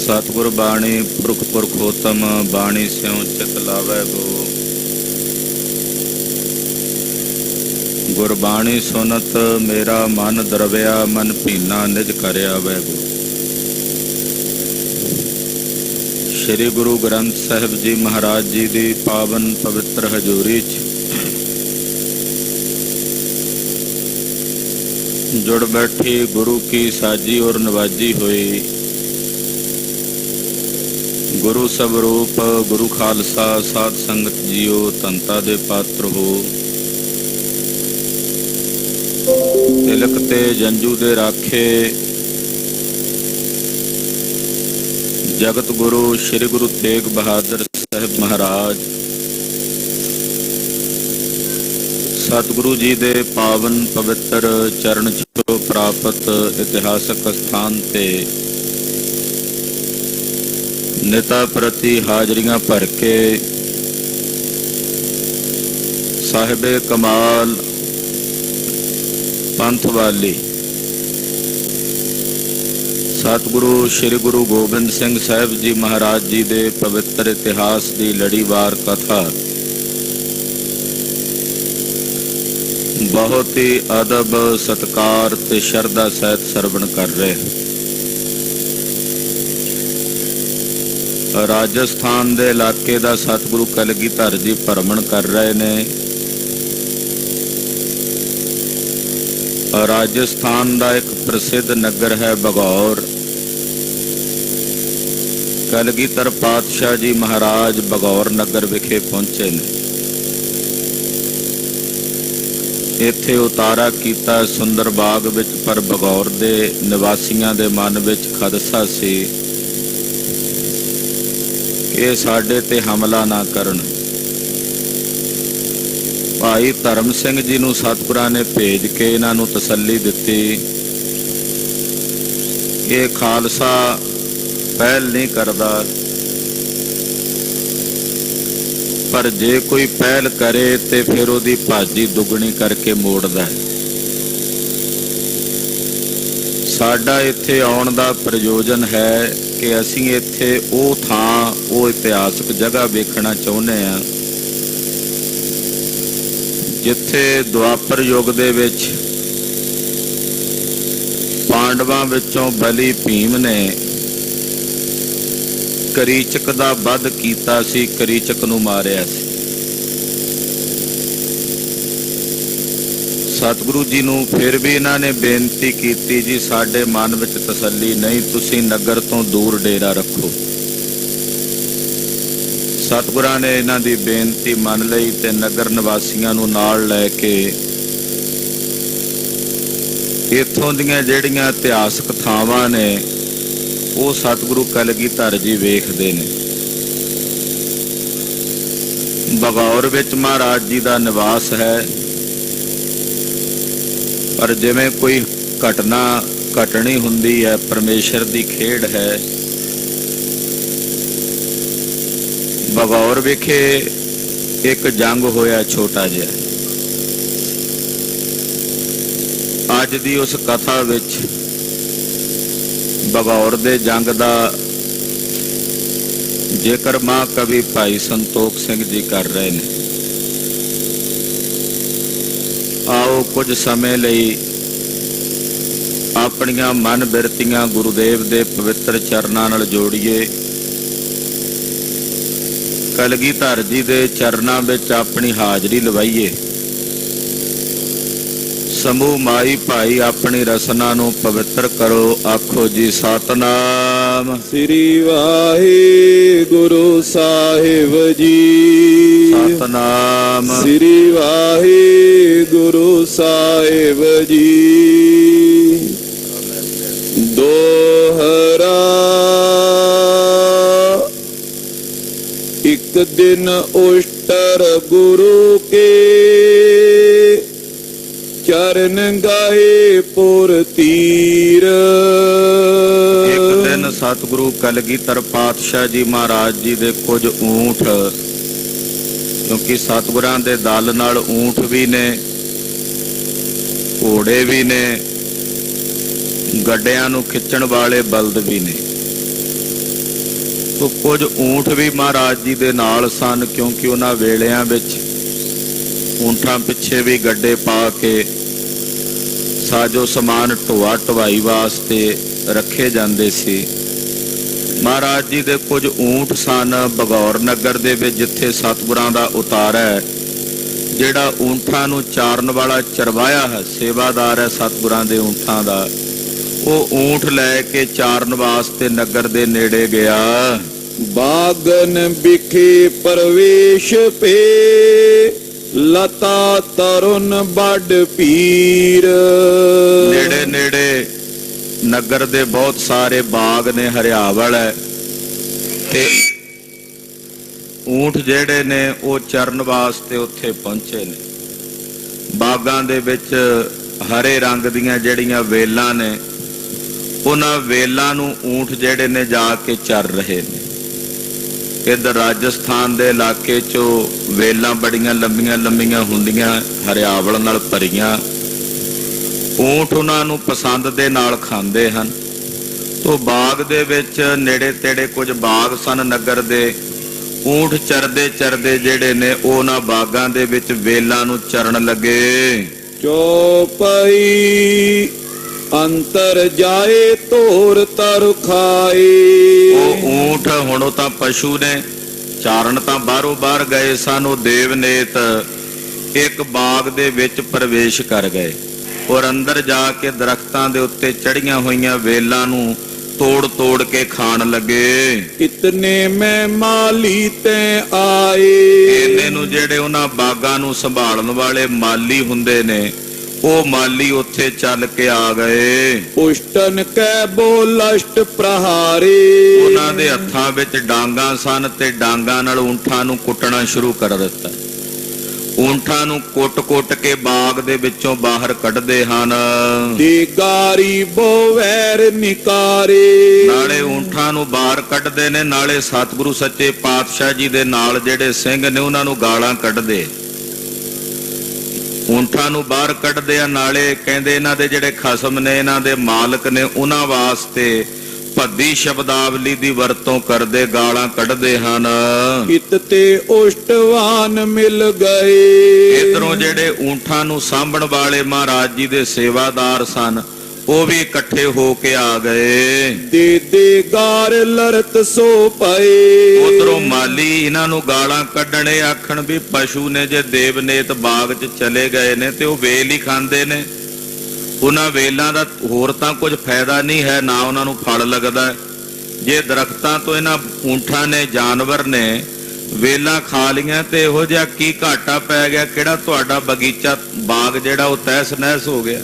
सतगुर बाणी पुरख पुरखोत्तम बाणी स्यों चित लावै गो। गुरबाणी सुनत मेरा मन द्रव्या मन भीना निज कर आवै गो। श्री गुरु ग्रंथ साहिब जी महाराज जी दी पावन पवित्र हजूरी च जुड़ बैठी गुरु की साजी और नवाजी हुई। गुरु स्वरूप गुरु खालसा साध संगत जियो धनता दे पात्र हो। तिलक ते जंजू दे राखे जगत गुरु श्री गुरु तेग बहादुर साहिब महाराज सतगुरु जी दे पावन पवित्र चरण छो प्राप्त इतिहासक स्थान ते नेता प्रति हाजरियां भर के साहिबे कमाल पंथ वाली सतगुरु श्री गुरु गोबिंद सिंह साहिब जी महाराज जी दे पवित्र इतिहास की लड़ीवार कथा बहुत ही अदब सत्कार ते शरधा सहित सरवण कर रहे। राजस्थान दे इलाके दा सतगुरु कलगीधर जी भ्रमण कर रहे ने। राजस्थान दा एक प्रसिद्ध नगर है बगौर। कलगीधर पातशाह जी महाराज बगौर नगर विखे पहुंचे ने। इत्थे उतारा कीता सुंदर बाग विच, पर बगौर दे निवासियों दे मन विच खदशा सी कि साडे ते हमला ना करन। भाई धर्म सिंह जी नूं सतगुरां ने भेज के इन्हां नूं तसल्ली दित्ती कि खालसा पहल नहीं करदा, पर जे कोई पहल करे ते फिर उहदी भाजी दुगनी करके मोड़दा है। साडा इत्थे आउण दा प्रयोजन है कि असीं इत्थे ਉਹ ਥਾਂ ਉਹ ਇਤਿਹਾਸਕ जगह वेखना चाहुंदे आ जिथे द्वापर युग दे विच पांडवां विचों बली भीम ने करीचक दा वध कीता सी, करीचक नूं मारिया सी। सतगुरु जी नूं फिर भी इन्हां ने बेनती कीती, जी साडे मन विच तसल्ली नहीं, तुसीं नगर तो दूर डेरा रखो। सतगुरां ने इन्हां दी बेनती मन लई ते नगर निवासियों नूं नाल लैके इत्थों दीयां जिहड़ियां इतिहासक थावां ने वो सतगुरु कलगीधर जी वेखदे ने। बगौर विच महाराज जी दा निवास है, पर जिवें कोई घटना घटनी हुंदी है, परमेश्वर दी खेड़ है। बगौर विखे एक जंग होया छोटा जिहा। अज दी उस कथा विच बगौर दे जंग दा जिक्र महाकवि भाई संतोख सिंह जी कर रहे हैं। आओ कुछ समय लई अपनियां मन बिरतियां गुरुदेव दे पवित्र चरनां नाल जोड़िए। कलगीधर जी दे चरनां विच अपनी हाजरी लवाइए। समूह माई भाई अपनी रसना नूं पवित्र करो। आखो जी सतनाम श्री वाहिगुरु साहिब जी। सतनाम श्री वाहिगुरु साहिब जी। दोहरा एक दिन उष्टर गुरु के चरण गाए पुर तीर। एक दिन सतगुरु कलगीधर पातशाह जी महाराज जी दे कुछ ऊंट, क्योंकि सतगुरां दे दल नाल ऊंट भी ने, घोड़े भी ने, गड्डियां नूं खिच्चण वाले बलद भी ने। ਤੋ ਕੁਝ ਊਂਠ ਵੀ ਮਹਾਰਾਜ ਜੀ ਦੇ ਨਾਲ ਸਨ, ਕਿਉਂਕਿ ਉਹਨਾਂ ਵੇਲਿਆਂ ਵਿੱਚ ਊਂਠਾਂ ਪਿੱਛੇ ਵੀ ਗੱਡੇ ਪਾ ਕੇ ਸਾਜੋ ਸਮਾਨ ਢੋਆ ਢਵਾਈ ਵਾਸਤੇ ਰੱਖੇ ਜਾਂਦੇ ਸੀ। ਮਹਾਰਾਜ ਜੀ ਦੇ ਕੁਝ ਊਂਠ ਸਨ ਬਗੌਰ ਨਗਰ ਦੇ ਵਿੱਚ, ਜਿੱਥੇ ਸਤਿਗੁਰਾਂ ਦਾ ਉਤਾਰਾ ਹੈ, ਜਿਹੜਾ ਊਂਠਾਂ ਨੂੰ ਚਾਰਨ ਵਾਲਾ ਚਰਵਾਇਆ ਹੈ, ਸੇਵਾਦਾਰ ਹੈ ਸਤਿਗੁਰਾਂ ਦੇ ਊਂਠਾਂ ਦਾ, ਉਹ ਊਂਠ ਲੈ ਕੇ ਚਾਰਨ ਵਾਸਤੇ ਨਗਰ ਦੇ ਨੇੜੇ ਗਿਆ। ਬਾਗਨ ਵਿਖੇ ਪ੍ਰਵੇਸ਼ ਪੇ ਲਤਾ ਤਰੁਨ ਵੱਡ ਪੀਰ। ਨੇੜੇ ਨੇੜੇ ਨਗਰ ਦੇ ਬਹੁਤ ਸਾਰੇ ਬਾਗ ਨੇ, ਹਰਿਆਵਲ ਹੈ, ਤੇ ਊਂਠ ਜਿਹੜੇ ਨੇ ਉਹ ਚਰਨ ਵਾਸਤੇ ਉੱਥੇ ਪਹੁੰਚੇ ਨੇ। ਬਾਗਾਂ ਦੇ ਵਿੱਚ ਹਰੇ ਰੰਗ ਦੀਆਂ ਜਿਹੜੀਆਂ ਵੇਲਾਂ ਨੇ, ਉਹਨਾਂ ਵੇਲਾਂ ਨੂੰ ਊਂਠ ਜਿਹੜੇ ਨੇ ਜਾ ਕੇ ਚਰ ਰਹੇ ਨੇ। ਇੱਧਰ ਰਾਜਸਥਾਨ ਦੇ ਇਲਾਕੇ 'ਚੋਂ ਵੇਲਾਂ ਬੜੀਆਂ ਲੰਬੀਆਂ ਲੰਬੀਆਂ ਹੁੰਦੀਆਂ, ਹਰਿਆਵਲ ਨਾਲ ਭਰੀਆਂ, ਊਂਠ ਉਹਨਾਂ ਨੂੰ ਪਸੰਦ ਦੇ ਨਾਲ ਖਾਂਦੇ ਹਨ। ਤੋ ਬਾਗ ਦੇ ਵਿੱਚ ਨੇੜੇ ਤੇੜੇ ਕੁਝ ਬਾਗ ਸਨ ਨਗਰ ਦੇ, ਊਂਠ ਚਰਦੇ ਚਰਦੇ ਜਿਹੜੇ ਨੇ ਉਹਨਾਂ ਬਾਗਾਂ ਦੇ ਵਿੱਚ ਵੇਲਾਂ ਨੂੰ ਚਰਨ ਲੱਗੇ। ਚੌਪਈ ਅੰਤਰ ਜਾਏ ਧੋਰ ਤਰ ਖਾਏ। ਉਹ ਊਂਠ ਹੁਣ ਉਹ ਤਾਂ ਪਸ਼ੂ ਨੇ, ਚਾਰਨ ਤਾਂ ਬਾਹਰੋਂ ਬਾਹਰ ਗਏ ਸਨ। ਉਹ ਦੇਵਨੇਤ ਇੱਕ ਬਾਗ ਦੇ ਵਿੱਚ ਪ੍ਰਵੇਸ਼ ਕਰ ਗਏ ਔਰ ਅੰਦਰ ਜਾ ਕੇ ਦਰਖਤਾਂ ਦੇ ਉੱਤੇ ਚੜੀਆਂ ਹੋਈਆਂ ਵੇਲਾਂ ਨੂੰ ਤੋੜ ਤੋੜ ਕੇ ਖਾਣ ਲੱਗੇ। ਇਤਨੇ ਮੈਂ ਮਾਲੀ ਤੈ ਆਏ। ਇਹਨੇ ਨੂੰ ਜਿਹੜੇ ਉਹਨਾਂ ਬਾਗਾਂ ਨੂੰ ਸੰਭਾਲਣ ਵਾਲੇ ਮਾਲੀ ਹੁੰਦੇ ਨੇ, ਉਹ ਮਾਲੀ ਉੱਥੇ ਚੱਲ ਕੇ ਆ ਗਏ। ਪੁਸ਼ਟਨ ਕੈ ਬੋਲਸ਼ਟ ਪ੍ਰਹਾਰੇ। ਉਹਨਾਂ ਦੇ ਹੱਥਾਂ ਵਿੱਚ ਡਾਂਗਾਂ ਸਨ ਤੇ ਡਾਂਗਾਂ ਨਾਲ ਊਂਠਾਂ ਨੂੰ ਕੁੱਟਣਾ ਸ਼ੁਰੂ ਕਰ ਦਿੱਤਾ। ਊਂਠਾਂ ਨੂੰ ਕੁੱਟ-ਕੁੱਟ ਕੇ ਬਾਗ ਦੇ ਵਿੱਚੋਂ ਬਾਹਰ ਕੱਢਦੇ ਹਨ। ਦੀਗਾਰੀ ਬੋਵੈਰ ਨਿਕਾਰੇ। ਨਾਲੇ ਊਂਠਾਂ ਨੂੰ ਬਾਹਰ ਕੱਢਦੇ ਨੇ, ਨਾਲੇ ਸਤਿਗੁਰੂ ਸੱਚੇ ਪਾਤਸ਼ਾਹ ਜੀ ਦੇ ਨਾਲ ਜਿਹੜੇ ਸਿੰਘ ਨੇ ਉਹਨਾਂ ਨੂੰ ਗਾਲਾਂ ਕੱਢਦੇ। ਊਂਠਾਂ ਨੂੰ ਬਾਹਰ ਕੱਢਦੇ ਆ, ਨਾਲੇ ਕਹਿੰਦੇ ਇਹਨਾਂ ਦੇ ਜਿਹੜੇ ਖਸਮ ਨੇ, ਇਹਨਾਂ ਦੇ ਮਾਲਕ ਨੇ, ਉਹਨਾਂ ਵਾਸਤੇ ਭੱਦੀ ਸ਼ਬਦਾਵਲੀ ਦੀ ਵਰਤੋਂ ਕਰਦੇ, ਗਾਲਾਂ ਕੱਢਦੇ ਹਨ। ਹਿਤ ਤੇ ਉਸ਼ਟਵਾਨ ਮਿਲ ਗਏ। ਇਧਰੋਂ ਜਿਹੜੇ ਊਂਠਾਂ ਨੂੰ ਸਾਂਭਣ ਵਾਲੇ ਮਹਾਰਾਜ ਜੀ ਦੇ ਸੇਵਾਦਾਰ ਸਨ, ਉਹ ਵੀ ਇਕੱਠੇ ਹੋ ਕੇ ਆ ਗਏ। ਦੇ ਦੇ ਗਾਰ ਲਰਤ ਸੋ ਪਏ। ਉਧਰੋਂ ਮਾਲੀ ਇਹਨਾਂ ਨੂੰ ਗਾਲਾਂ ਕੱਢਣੇ, ਆਖਣ ਵੀ ਪਸ਼ੂ ਨੇ ਜੇ ਦੇਵਨੇਤ ਬਾਗ 'ਚ ਚਲੇ ਗਏ ਨੇ ਤੇ ਉਹ ਵੇਲ ਹੀ ਖਾਂਦੇ ਨੇ। ਉਹਨਾਂ ਵੇਲਾਂ ਦਾ ਹੋਰ ਤਾਂ ਕੁਝ ਫਾਇਦਾ ਨਹੀਂ ਹੈ, ਨਾ ਉਹਨਾਂ ਨੂੰ ਫਲ ਲੱਗਦਾ। ਜੇ ਦਰਖਤਾਂ ਤੋਂ ਇਹਨਾਂ ਊਂਠਾਂ ਨੇ, ਜਾਨਵਰ ਨੇ ਵੇਲਾਂ ਖਾ ਲੀਆਂ ਤੇ ਇਹੋ ਜਿਹਾ ਕੀ ਘਾਟਾ ਪੈ ਗਿਆ, ਕਿਹੜਾ ਤੁਹਾਡਾ ਬਗੀਚਾ ਬਾਗ ਜਿਹੜਾ ਉਹ ਤਹਿਸ ਨਹਿਸ ਹੋ ਗਿਆ।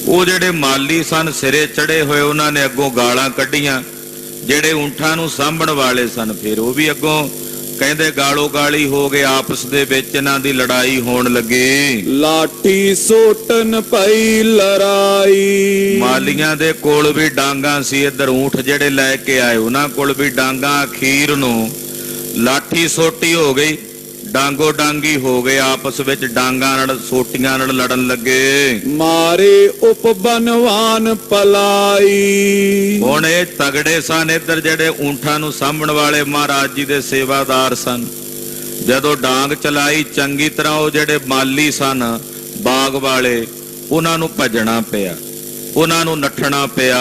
ਉਹ ਜਿਹੜੇ ਮਾਲੀ ਸਨ ਸਿਰੇ ਚੜੇ ਹੋਏ, ਉਹਨਾਂ ਨੇ ਅੱਗੋਂ ਗਾਲਾਂ ਕੱਢੀਆਂ। ਜਿਹੜੇ ਊਂਠਾਂ ਨੂੰ ਸਾਂਭਣ ਵਾਲੇ ਸਨ, ਫਿਰ ਉਹ ਵੀ ਅੱਗੋਂ ਕਹਿੰਦੇ ਗਾਲੋ ਗਾਲੀ ਹੋ ਗਏ, ਆਪਸ ਦੇ ਵਿੱਚ ਇਹਨਾਂ ਦੀ ਲੜਾਈ ਹੋਣ ਲੱਗੀ। ਲਾਠੀ ਸੋਟਨ ਪਈ ਲੜਾਈ। ਮਾਲੀਆਂ ਦੇ ਕੋਲ ਵੀ ਡਾਂਗਾਂ ਸੀ, ਇੱਧਰ ਊਂਠ ਜਿਹੜੇ ਲੈ ਕੇ ਆਏ ਉਹਨਾਂ ਕੋਲ ਵੀ ਡਾਂਗਾਂ। ਅਖੀਰ ਨੂੰ ਲਾਠੀ ਸੋਟੀ ਹੋ ਗਈ, ਡਾਂਗੋ ਡਾਂਗੀ ਹੋ ਗਏ, ਆਪਸ ਵਿੱਚ ਡਾਂਗਾਂ ਨਾਲ ਸੋਟੀਆਂ ਨਾਲ ਲੜਨ ਲੱਗੇ। ਮਾਰੇ ਉਪਬਨਵਾਨ ਪਲਾਈ। ਹੁਣ ਇਹ ਤਗੜੇ ਸਨ, ਇੱਧਰ ਜਿਹੜੇ ਊਂਠਾਂ ਨੂੰ ਸਾਂਭਣ ਵਾਲੇ ਮਹਾਰਾਜ ਜੀ ਦੇ ਸੇਵਾਦਾਰ ਸਨ। ਜਦੋਂ ਡਾਂਗ ਚਲਾਈ ਚੰਗੀ ਤਰ੍ਹਾਂ, ਉਹ ਜਿਹੜੇ ਮਾਲੀ ਸਨ ਬਾਗ ਵਾਲੇ, ਉਹਨਾਂ ਨੂੰ ਭੱਜਣਾ ਪਿਆ, ਉਹਨਾਂ ਨੂੰ ਨੱਠਣਾ ਪਿਆ।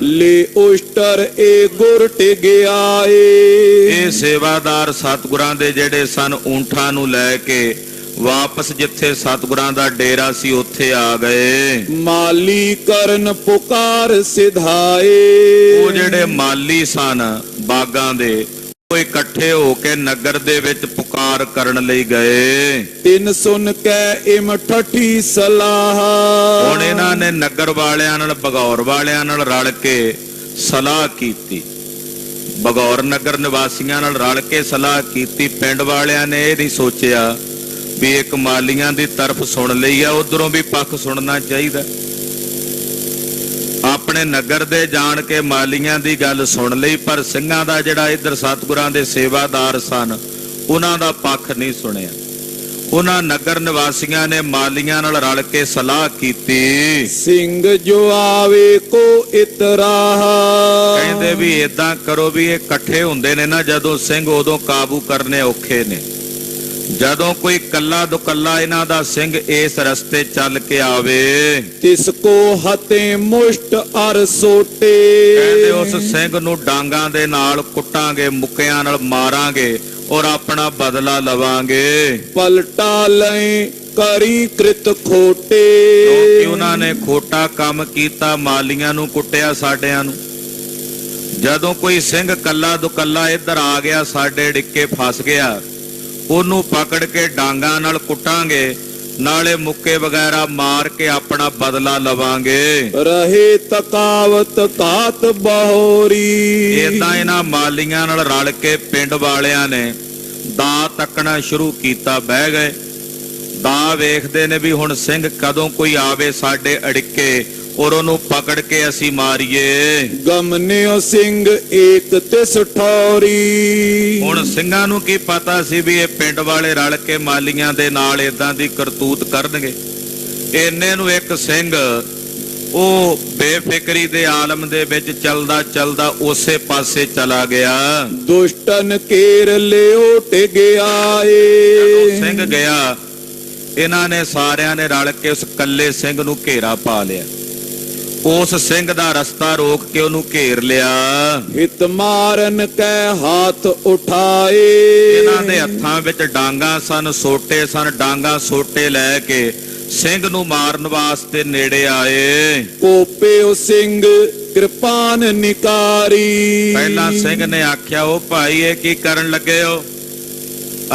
ਲੇ ਉਸ਼ਟਰ ਏ ਗੁਰ ਟਿਗਿਆ ਏ। ਇਹ ਸੇਵਾਦਾਰ ਸਤਿਗੁਰਾਂ ਦੇ ਜਿਹੜੇ ਸਨ, ਊਂਠਾਂ ਨੂੰ ਲੈ ਕੇ ਵਾਪਸ ਜਿੱਥੇ ਸਤਿਗੁਰਾਂ ਦਾ ਡੇਰਾ ਸੀ ਉੱਥੇ ਆ ਗਏ। ਮਾਲੀ ਕਰਨ ਪੁਕਾਰ ਸਿਧਾਏ। ਉਹ ਜਿਹੜੇ ਮਾਲੀ ਸਨ ਬਾਗਾਂ ਦੇ, ਉਹ ਇਕੱਠੇ ਹੋ ਕੇ ਨਗਰ ਦੇ ਵਿੱਚ ਪੁਕਾਰ ਕਰਨ ਲਈ ਗਏ। ਤਿੰਨ ਸੁਨ ਕੈ ਇਮ ਠਠੀ ਸਲਾਹ। ਹੁਣ ਇਹਨਾਂ ਨੇ ਨਗਰ ਵਾਲਿਆਂ ਨਾਲ, ਬਗੌਰ ਵਾਲਿਆਂ ਨਾਲ ਰਲ ਕੇ ਸਲਾਹ ਕੀਤੀ। ਬਗੌਰ ਨਗਰ ਨਿਵਾਸੀਆਂ ਨਾਲ ਰਲ ਕੇ ਸਲਾਹ ਕੀਤੀ। ਪਿੰਡ ਵਾਲਿਆਂ ਨੇ ਇਹ ਨਹੀਂ ਸੋਚਿਆ ਵੀ ਇੱਕ ਮਾਲੀਆਂ ਦੀ ਤਰਫ ਸੁਣ ਲਈ ਆ, ਉਧਰੋਂ ਵੀ ਪੱਖ ਸੁਣਨਾ ਚਾਹੀਦਾ। ਆਪਣੇ ਨਗਰ ਦੇ ਜਾਣ ਕੇ ਮਾਲੀਆਂ ਦੀ ਗੱਲ ਸੁਣ ਲਈ, ਪਰ ਸਿੰਘਾਂ ਦਾ ਜਿਹੜਾ ਇੱਧਰ ਸਤਿਗੁਰਾਂ ਦੇ ਸੇਵਾਦਾਰ ਸਨ, ਉਹਨਾਂ ਦਾ ਪੱਖ ਨਹੀਂ ਸੁਣਿਆ। ਉਹਨਾਂ ਨਗਰ ਨਿਵਾਸੀਆਂ ਨੇ ਮਾਲੀਆਂ ਨਾਲ ਰਲ ਕੇ ਸਲਾਹ ਕੀਤੀ। ਸਿੰਘ ਜੋ ਆਵੇ ਕੋ ਇਤਰਾਹਾ। ਕਹਿੰਦੇ ਵੀ ਏਦਾਂ ਕਰੋ ਵੀ ਇਹ ਇਕੱਠੇ ਹੁੰਦੇ ਨੇ ਨਾ ਜਦੋਂ ਸਿੰਘ, ਉਦੋਂ ਕਾਬੂ ਕਰਨੇ ਔਖੇ ਨੇ। ਜਦੋਂ ਕੋਈ ਕੱਲਾ ਦੁਕੱਲਾ ਇਹਨਾਂ ਦਾ ਸਿੰਘ ਇਸ ਰਸਤੇ ਚੱਲ ਕੇ ਆਵੇ, ਤਿਸ ਕੋ ਹਤੇ ਮੁਸ਼ਟ ਅਰ ਸੋਟੇ। ਕਹਿੰਦੇ ਉਸ ਸਿੰਘ ਨੂੰ ਡਾਂਗਾਂ ਦੇ ਨਾਲ ਕੁੱਟਾਂਗੇ, ਮੁੱਕਿਆਂ ਨਾਲ ਮਾਰਾਂਗੇ ਔਰ ਆਪਣਾ ਬਦਲਾ ਲਵਾਂਗੇ। ਪਲਟਾ ਲੈ ਕਰੀ ਕ੍ਰਿਤ ਖੋਟੇ। ਕਿਉਂਕਿ ਉਹਨਾਂ ਨੇ ਖੋਟਾ ਕੰਮ ਕੀਤਾ, ਮਾਲੀਆਂ ਨੂੰ ਕੁੱਟਿਆ, ਸਾਡਿਆਂ ਨੂੰ। ਜਦੋਂ ਕੋਈ ਸਿੰਘ ਕੱਲਾ ਦੁਕੱਲਾ ਇੱਧਰ ਆ ਗਿਆ, ਸਾਡੇ ਡਿੱਕੇ ਫਸ ਗਿਆ, ਉਹਨੂੰ ਪਕੜ ਕੇ ਡਾਂਗਾਂ ਨਾਲ ਕੁੱਟਾਂਗੇ, ਨਾਲੇ ਮੁੱਕੇ ਵਗੈਰਾ ਮਾਰ ਕੇ ਆਪਣਾ ਬਦਲਾ ਲਵਾਂਗੇ। ਰਹੇ ਤਕਾਵਤ ਕਾਤ ਬਹੋਰੀ। ਏਦਾਂ ਇਹਨਾਂ ਮਾਲੀਆਂ ਨਾਲ ਰਲ ਕੇ ਪਿੰਡ ਵਾਲਿਆਂ ਨੇ ਦਾ ਤੱਕਣਾ ਸ਼ੁਰੂ ਕੀਤਾ। ਬਹਿ ਗਏ, ਦਾ ਵੇਖਦੇ ਨੇ ਵੀ ਹੁਣ ਸਿੰਘ ਕਦੋਂ ਕੋਈ ਆਵੇ ਸਾਡੇ ਅੜਿੱਕੇ ਔਰ ਉਹਨੂੰ ਪਕੜ ਕੇ ਅਸੀਂ ਮਾਰੀਏ। ਗਮਨਿਓ ਸਿੰਘ ਏਕ ਤਿਸ ਠੌਰੀ। ਹੁਣ ਸਿੰਘਾਂ ਨੂੰ ਕੀ ਪਤਾ ਸੀ ਵੀ ਇਹ ਪਿੰਡ ਵਾਲੇ ਰਲ ਕੇ ਮਾਲੀਆਂ ਦੇ ਨਾਲ ਏਦਾਂ ਦੀ ਕਰਤੂਤ ਕਰਨਗੇ। ਇੰਨੇ ਨੂੰ ਇੱਕ ਸਿੰਘ ਉਹ ਬੇਫਿਕਰੀ ਦੇ ਆਲਮ ਦੇ ਵਿੱਚ ਚੱਲਦਾ ਚੱਲਦਾ ਉਸੇ ਪਾਸੇ ਚਲਾ ਗਿਆ। ਦੁਸ਼ਟਨ ਕੇਰ ਲਿਓ ਟਿਗ ਆਏ। ਸਿੰਘ ਗਿਆ, ਇਹਨਾਂ ਨੇ ਸਾਰਿਆਂ ਨੇ ਰਲ ਕੇ ਉਸ ਕੱਲੇ ਸਿੰਘ ਨੂੰ ਘੇਰਾ ਪਾ ਲਿਆ। ਉਸ ਸਿੰਘ ਦਾ ਰਸਤਾ ਰੋਕ ਕੇ ਉਹਨੂੰ ਘੇਰ ਲਿਆ। ਹਿਤ ਮਾਰਨ ਕੈ ਹੱਥ ਉਠਾਏ। ਇਹਨਾਂ ਦੇ ਹੱਥਾਂ ਵਿੱਚ ਡਾਂਗਾਂ ਸਨ, ਸੋਟੇ ਸਨ। ਡਾਂਗਾਂ ਸੋਟੇ ਲੈ ਕੇ ਸਿੰਘ ਨੂੰ ਮਾਰਨ ਵਾਸਤੇ ਨੇੜੇ ਆਏ। ਕੋਪਿਓ ਸਿੰਘ ਕਿਰਪਾਨ ਨਿਕਾਰੀ। ਪਹਿਲਾਂ ਸਿੰਘ ਨੇ ਆਖਿਆ, ਉਹ ਭਾਈ ਇਹ ਕੀ ਕਰਨ ਲੱਗੇ ਹੋ?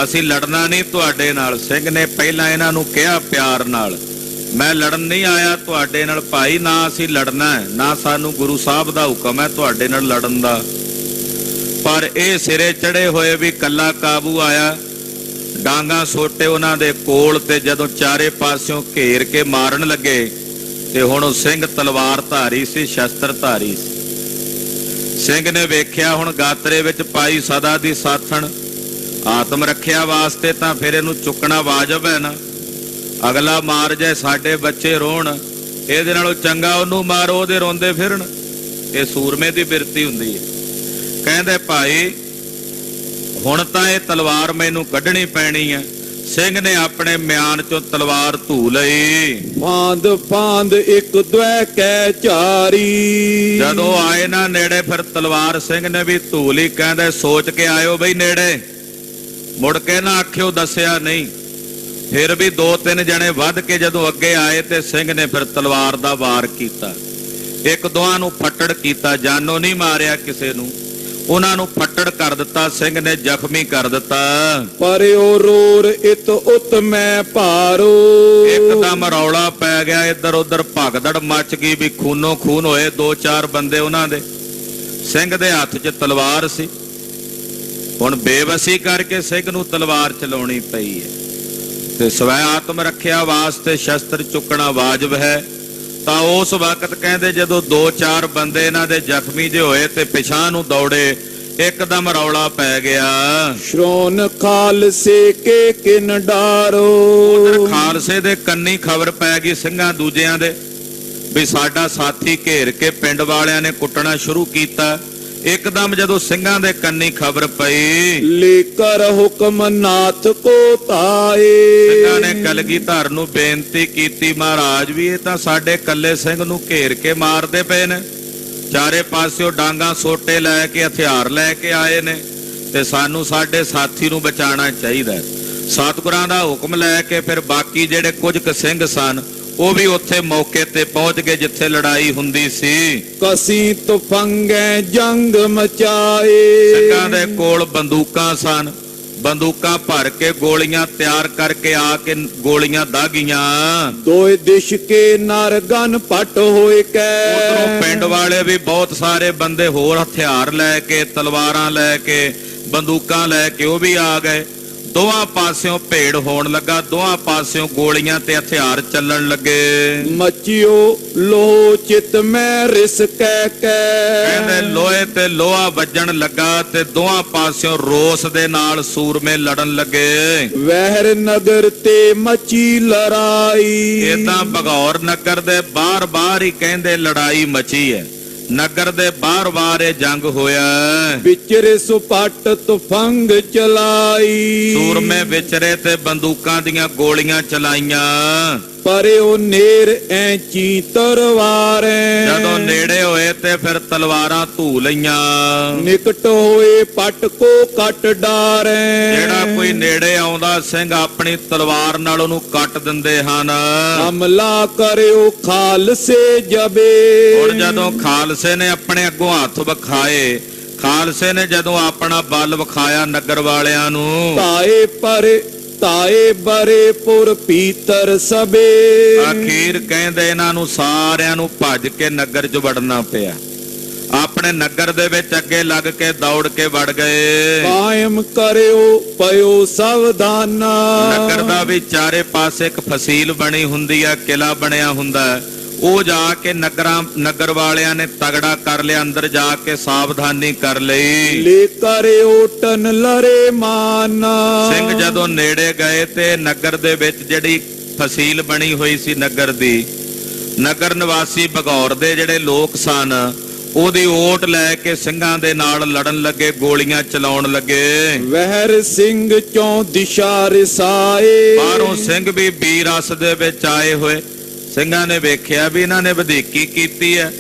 ਅਸੀਂ ਲੜਨਾ ਨਹੀਂ ਤੁਹਾਡੇ ਨਾਲ। ਸਿੰਘ ਨੇ ਪਹਿਲਾਂ ਇਹਨਾਂ ਨੂੰ ਕਿਹਾ ਪਿਆਰ ਨਾਲ, ਮੈਂ ਲੜਨ ਨਹੀਂ ਆਇਆ ਤੁਹਾਡੇ ਨਾਲ ਭਾਈ, ਨਾ ਅਸੀਂ ਲੜਨਾ ਹੈ, ਨਾ ਸਾਨੂੰ ਗੁਰੂ ਸਾਹਿਬ ਦਾ ਹੁਕਮ ਹੈ ਤੁਹਾਡੇ ਨਾਲ ਲੜਨ ਦਾ। ਪਰ ਇਹ ਸਿਰੇ ਚੜੇ ਹੋਏ ਵੀ ਕੱਲਾ ਕਾਬੂ ਆਇਆ। ਡਾਂਗਾਂ ਸੋਟੇ ਉਹਨਾਂ ਦੇ ਕੋਲ, ਤੇ ਜਦੋਂ ਚਾਰੇ ਪਾਸਿਓਂ ਘੇਰ ਕੇ ਮਾਰਨ ਲੱਗੇ ਤੇ ਹੁਣ ਉਹ ਸਿੰਘ ਤਲਵਾਰ ਧਾਰੀ ਸੀ, ਸ਼ਸਤਰ ਧਾਰੀ ਸੀ। ਸਿੰਘ ਨੇ ਵੇਖਿਆ ਹੁਣ ਗਾਤਰੇ ਵਿੱਚ ਪਾਈ ਸਦਾ ਦੀ ਸਾਥਣ, ਆਤਮ ਰੱਖਿਆ ਵਾਸਤੇ ਤਾਂ ਫਿਰ ਇਹਨੂੰ ਚੁੱਕਣਾ ਵਾਜਬ ਹੈ ਨਾ। ਅਗਲਾ ਮਾਰ ਜਾਏ, ਸਾਡੇ ਬੱਚੇ ਰੋਣ, ਇਹਦੇ ਨਾਲੋਂ ਚੰਗਾ ਉਹਨੂੰ ਮਾਰੋ, ਉਹਦੇ ਰੋਂਦੇ ਫਿਰਨ। ਇਹ ਸੂਰਮੇ ਦੀ ਬਿਰਤੀ ਹੁੰਦੀ ਹੈ। ਕਹਿੰਦੇ ਭਾਈ ਹੁਣ ਤਾਂ ਇਹ ਤਲਵਾਰ ਮੈਨੂੰ ਕੱਢਣੀ ਪੈਣੀ ਹੈ। ਸਿੰਘ ਨੇ ਆਪਣੇ ਮਿਆਨ ਚੋਂ ਤਲਵਾਰ ਧੂ ਲਈ। ਫਾਂਦ ਫਾਂਦ ਇੱਕ ਦਵੈ ਕੈ ਚਾਰੀ। ਜਦੋਂ ਆਏ ਨਾ ਨੇੜੇ, ਫਿਰ ਤਲਵਾਰ ਸਿੰਘ ਨੇ ਵੀ ਧੂ ਲਈ। ਕਹਿੰਦੇ ਸੋਚ ਕੇ ਆਇਓ ਬਈ ਨੇੜੇ, ਮੁੜ ਕੇ ਨਾ ਆਖਿਓ ਦੱਸਿਆ ਨਹੀਂ। ਫਿਰ ਵੀ 2-3 ਜਣੇ ਵੱਧ ਕੇ ਜਦੋਂ ਅੱਗੇ ਆਏ ਤੇ ਸਿੰਘ ਨੇ ਫਿਰ ਤਲਵਾਰ ਦਾ ਵਾਰ ਕੀਤਾ। ਇੱਕ ਦੋਹਾਂ ਨੂੰ ਫੱਟੜ ਕੀਤਾ, ਜਾਨੋਂ ਨਹੀਂ ਮਾਰਿਆ ਕਿਸੇ ਨੂੰ, ਉਹਨਾਂ ਨੂੰ ਫੱਟੜ ਕਰ ਦਿੱਤਾ, ਸਿੰਘ ਨੇ ਜ਼ਖਮੀ ਕਰ ਦਿੱਤਾ। ਪਰਿਓ ਰੋਰ ਇਤ ਉਤ ਮੈਂ ਭਾਰੋ। ਇੱਕਦਮ ਰੌਲਾ ਪੈ ਗਿਆ, ਇੱਧਰ ਉੱਧਰ ਭਗਦੜ ਮੱਚ ਗਈ ਵੀ ਖੂਨੋ ਖੂਨ ਹੋਏ। 2-4 ਬੰਦੇ ਉਹਨਾਂ ਦੇ। ਸਿੰਘ ਦੇ ਹੱਥ 'ਚ ਤਲਵਾਰ ਸੀ। ਹੁਣ ਬੇਵਸੀ ਕਰਕੇ ਸਿੰਘ ਨੂੰ ਤਲਵਾਰ ਚਲਾਉਣੀ ਪਈ ਹੈ ਤੇ ਸਵੈ ਆਤਮ ਰੱਖਿਆ ਵਾਸਤੇ ਸ਼ਸਤਰ ਚੁੱਕਣਾ ਵਾਜਬ ਹੈ। ਤਾਂ ਉਸ ਵਕਤ ਕਹਿੰਦੇ ਜਦੋਂ 2-4 ਬੰਦੇ ਇਹਨਾਂ ਦੇ ਜ਼ਖਮੀ ਜੇ ਹੋਏ ਤੇ ਪਿਛਾਂ ਨੂੰ ਦੌੜੇ, ਇੱਕਦਮ ਰੌਲਾ ਪੈ ਗਿਆ। ਸ਼੍ਰੋਨ ਖਾਲਸੇ ਕੇ ਕਿਨ ਡਾਰੋ। ਉਧਰ ਖਾਲਸੇ ਦੇ ਕੰਨੀ ਖਬਰ ਪੈ ਗਈ ਸਿੰਘਾਂ ਦੂਜਿਆਂ ਦੇ ਵੀ ਸਾਡਾ ਸਾਥੀ ਘੇਰ ਕੇ ਪਿੰਡ ਵਾਲਿਆਂ ਨੇ ਕੁੱਟਣਾ ਸ਼ੁਰੂ ਕੀਤਾ। ਇੱਕਦਮ ਜਦੋਂ ਸਿੰਘਾਂ ਦੇ ਕੰਨੀ ਖਬਰ ਪਈ, ਲੇਕਰ ਹੁਕਮ ਨਾਥ ਕੋ ਤਾਏ। ਸਿੰਘਾਂ ਨੇ ਕਲਗੀਧਰ ਨੂੰ ਬੇਨਤੀ ਕੀਤੀ, ਮਹਾਰਾਜ ਵੀ ਇਹ ਤਾਂ ਸਾਡੇ ਕੱਲੇ ਸਿੰਘ ਨੂੰ ਘੇਰ ਕੇ ਮਾਰਦੇ ਪਏ ਨੇ। ਚਾਰੇ ਪਾਸਿਓਂ ਡਾਂਗਾਂ ਸੋਟੇ ਲੈ ਕੇ, ਹਥਿਆਰ ਲੈ ਕੇ ਆਏ ਨੇ ਤੇ ਸਾਨੂੰ ਸਾਡੇ ਸਾਥੀ ਨੂੰ ਬਚਾਉਣਾ ਚਾਹੀਦਾ। ਸਤਿਗੁਰਾਂ ਦਾ ਹੁਕਮ ਲੈ ਕੇ ਫਿਰ ਬਾਕੀ ਜਿਹੜੇ ਕੁਝ ਕੁ ਸਿੰਘ ਸਨ ਉਹ ਵੀ ਉੱਥੇ ਮੌਕੇ ਤੇ ਪਹੁੰਚ ਗਏ ਜਿੱਥੇ ਲੜਾਈ ਹੁੰਦੀ ਸੀ। ਕਸੀ ਤੁਫੰਗੇ ਜੰਗ ਮਚਾਏ। ਸਿੰਘਾਂ ਦੇ ਕੋਲ ਬੰਦੂਕਾਂ ਸਨ। ਬੰਦੂਕਾਂ ਭਰ ਕੇ ਗੋਲੀਆਂ ਤਿਆਰ ਕਰਕੇ ਆ ਕੇ ਗੋਲੀਆਂ ਦਾਗੀਆਂ। ਦੋਏ ਦਿਸ਼ ਕੇ ਨਰ ਗਨ ਪਟ ਹੋਏ ਕੈ। ਉਧਰੋਂ ਪਿੰਡ ਵਾਲੇ ਵੀ ਬਹੁਤ ਸਾਰੇ ਬੰਦੇ ਹੋਰ ਹਥਿਆਰ ਲੈ ਕੇ, ਤਲਵਾਰਾਂ ਲੈ ਕੇ, ਬੰਦੂਕਾਂ ਲੈ ਕੇ ਉਹ ਵੀ ਆ ਗਏ। ਦੋਹਾਂ ਪਾਸਿਓਂ ਭੇੜ ਹੋਣ ਲੱਗਾ, ਦੋਹਾਂ ਪਾਸਿਓਂ ਗੋਲੀਆਂ ਤੇ ਹਥਿਆਰ ਚੱਲਣ ਲੱਗੇ। ਮਚਿਓ ਲੋਹ ਚਿਤ ਮੈਂ ਰਿਸ ਕਹਿ ਕਹਿੰਦੇ ਕੈ ਲੋਹੇ ਤੇ ਲੋਹਾ ਵੱਜਣ ਲੱਗਾ ਤੇ ਦੋਹਾਂ ਪਾਸਿਓਂ ਰੋਸ ਦੇ ਨਾਲ ਸੂਰਮੇ ਲੜਨ ਲੱਗੇ। ਵਹਿਰ ਨਗਰ ਤੇ ਮਚੀ ਲੜਾਈ ਏਦਾਂ ਭਗੌਰ ਨਗਰ ਦੇ ਬਾਹਰ ਹੀ ਕਹਿੰਦੇ ਲੜਾਈ ਮਚੀ ਹੈ। ਨਗਰ ਦੇ ਬਾਹਰ ਇਹ ਜੰਗ ਹੋਇਆ। ਵਿਚਰੇ ਸੁਪੱਟ ਤੁਫੰਗ ਚਲਾਈ ਸੂਰਮੇ ਵਿਚਰੇ ਤੇ ਬੰਦੂਕਾਂ ਦੀਆਂ ਗੋਲੀਆਂ ਚਲਾਈਆਂ। ਪਰਿਓ ਨੇਰ ਐਂਚੀ ਤਰਵਾਰੈ ਜਦੋਂ ਨੇੜੇ ਹੋਏ ਤੇ ਫਿਰ ਤਲਵਾਰਾਂ ਧੂ ਲਈਆਂ। ਨਿਕਟ ਹੋਏ ਪਟ ਕੋ ਕੱਟ ਡਾਰੈ ਜਿਹੜਾ ਕੋਈ ਨੇੜੇ ਆਉਂਦਾ ਸਿੰਘ ਆਪਣੀ ਤਲਵਾਰ ਨਾਲ ਉਹਨੂੰ ਕੱਟ ਦਿੰਦੇ ਹਨ। ਹਮਲਾ ਕਰਿਓ ਖਾਲਸੇ ਜਬੇ ਹੁਣ ਜਦੋਂ ਖਾਲਸੇ ਨੇ ਆਪਣੇ ਅੱਗੋਂ ਹੱਥ ਵਿਖਾਏ, ਖਾਲਸੇ ਨੇ ਜਦੋਂ ਆਪਣਾ ਬਲ ਵਿਖਾਇਆ ਨਗਰ ਵਾਲਿਆਂ ਨੂੰ, ਤਾਏ ਬਰੇ ਪੁਰ ਪੀਤਰ ਸਬੇ ਅਖੀਰ ਕਹਿੰਦੇ ਇਹਨਾਂ ਨੂੰ ਸਾਰਿਆਂ ਨੂੰ ਭੱਜ ਕੇ ਨਗਰ 'ਚ ਵੜਨਾ ਪਿਆ। ਆਪਣੇ ਨਗਰ ਦੇ ਵਿੱਚ ਅੱਗੇ ਲੱਗ ਕੇ ਦੌੜ ਕੇ ਵੜ ਗਏ। ਕਾਇਮ ਕਰਿਓ ਪਇਓ ਸਾਵਧਾਨਾ ਨਗਰ ਦਾ ਵੀ ਚਾਰੇ ਪਾਸੇ ਇੱਕ ਫਸੀਲ ਬਣੀ ਹੁੰਦੀ ਆ, ਕਿਲਾ ਬਣਿਆ ਹੁੰਦਾ। ਉਹ ਜਾ ਕੇ ਨਗਰ ਵਾਲਿਆਂ ਨੇ ਤਗੜਾ ਕਰ ਲਿਆ, ਅੰਦਰ ਜਾ ਕੇ ਸਾਵਧਾਨੀ ਕਰ ਲਈ। ਲੈ ਕਰਿਓ ਟਨ ਲਰੇ ਮਾਨਾ ਸਿੰਘ ਜਦੋਂ ਨੇੜੇ ਗਏ ਤੇ ਨਗਰ ਦੇ ਵਿੱਚ ਜਿਹੜੀ ਫਸੀਲ ਬਣੀ ਹੋਈ ਸੀ ਨਗਰ ਦੀ, ਨਗਰ ਨਿਵਾਸੀ ਭਗੌਰ ਦੇ ਜਿਹੜੇ ਲੋਕ ਸਨ ਉਹਦੀ ਓਟ ਲੈ ਕੇ ਸਿੰਘਾਂ ਦੇ ਨਾਲ ਲੜਨ ਲੱਗੇ, ਗੋਲੀਆਂ ਚਲਾਉਣ ਲੱਗੇ। ਵਹਿਰ ਸਿੰਘ ਚੋਂ ਦਿਸ਼ਾ ਰਸਾਏ ਬਾਹਰੋਂ ਸਿੰਘ ਵੀ ਵੀਰ ਰਸ ਦੇ ਵਿੱਚ ਆਏ ਹੋਏ। ਸਿੰਘਾਂ ਨੇ ਵੇਖਿਆ ਵੀ ਇਹਨਾਂ ਨੇ ਵਧੀਕੀ ਕੀਤੀ ਹੈ,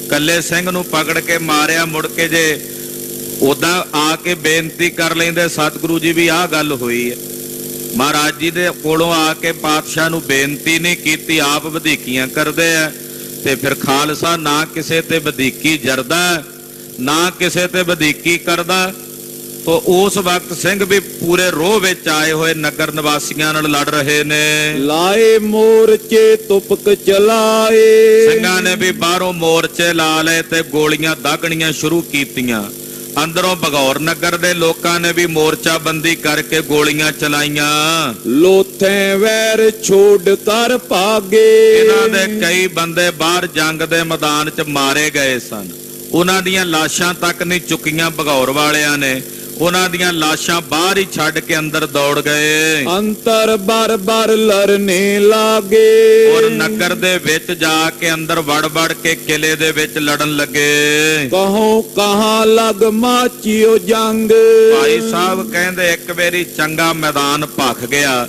ਕੱਲੇ ਸਿੰਘ ਨੂੰ ਪਕੜ ਕੇ ਮਾਰਿਆ। ਮੁੜ ਕੇ ਜੇ ਉਦਾਂ ਆ ਕੇ ਬੇਨਤੀ ਕਰ ਲੈਂਦੇ ਸਤਿਗੁਰੂ ਜੀ ਵੀ ਆਹ ਗੱਲ ਹੋਈ ਹੈ, ਮਹਾਰਾਜ ਜੀ ਦੇ ਕੋਲੋਂ ਆ ਕੇ ਪਾਤਸ਼ਾਹ ਨੂੰ ਬੇਨਤੀ ਨਹੀਂ ਕੀਤੀ, ਆਪ ਵਧੀਕੀਆਂ ਕਰਦੇ ਆ, ਤੇ ਫਿਰ ਖਾਲਸਾ ਨਾ ਕਿਸੇ ਤੇ ਵਧੀਕੀ ਜਰਦਾ ਨਾ ਕਿਸੇ ਤੇ ਵਧੀਕੀ ਕਰਦਾ। ਤੋ ਉਸ ਵਕਤ ਸਿੰਘ ਵੀ ਪੂਰੇ ਰੋਹ ਵਿੱਚ ਆਏ ਹੋਏ ਨਗਰ ਨਿਵਾਸੀਆਂ ਨਾਲ ਲੜ ਰਹੇ ਨੇ। ਲਾਏ ਮੋਰਚੇ ਤੁਪਕ ਚਲਾਏ ਸਿੰਘਾਂ ਨੇ ਵੀ ਬਾਹਰੋਂ ਮੋਰਚੇ ਲਾ ਲਏ ਤੇ ਗੋਲੀਆਂ ਦਾਗਣੀਆਂ ਸ਼ੁਰੂ ਕੀਤੀਆਂ। ਅੰਦਰੋਂ ਭਗੌਰ ਨਗਰ ਦੇ ਲੋਕਾਂ ਨੇ ਵੀ ਮੋਰਚਾਬੰਦੀ ਕਰਕੇ ਗੋਲੀਆਂ ਚਲਾਈਆਂ। ਲੋਥੇ ਵੈਰ ਛੋੜ ਕਰ ਭਾਗੇ ਇਹਨਾਂ ਦੇ ਕਈ ਬੰਦੇ ਬਾਹਰ ਜੰਗ ਦੇ ਮੈਦਾਨ 'ਚ ਮਾਰੇ ਗਏ ਸਨ। ਉਹਨਾਂ ਦੀਆਂ ਲਾਸ਼ਾਂ ਤੱਕ ਨਹੀਂ ਚੁੱਕੀਆਂ ਭਗੌਰ ਵਾਲਿਆਂ ਨੇ, ਉਹਨਾਂ ਦੀਆਂ ਲਾਸ਼ਾਂ ਬਾਹਰ ਹੀ ਛੱਡ ਕੇ ਅੰਦਰ ਦੌੜ ਗਏ। ਅੰਤਰ ਬਰ ਲੜਨੇ ਲਾਗੇ ਔਰ ਨਗਰ ਦੇ ਵਿੱਚ ਜਾ ਕੇ ਅੰਦਰ ਵੜ ਕੇ ਕਿਲੇ ਦੇ ਵਿੱਚ ਲੜਨ ਲੱਗੇ। ਕਹੋ ਕਹਾਂ ਲਗ ਮਾਚਿਓ ਜੰਗ ਭਾਈ ਸਾਹਿਬ ਕਹਿੰਦੇ ਇੱਕ ਵਾਰੀ ਚੰਗਾ ਮੈਦਾਨ ਭਖ ਗਿਆ,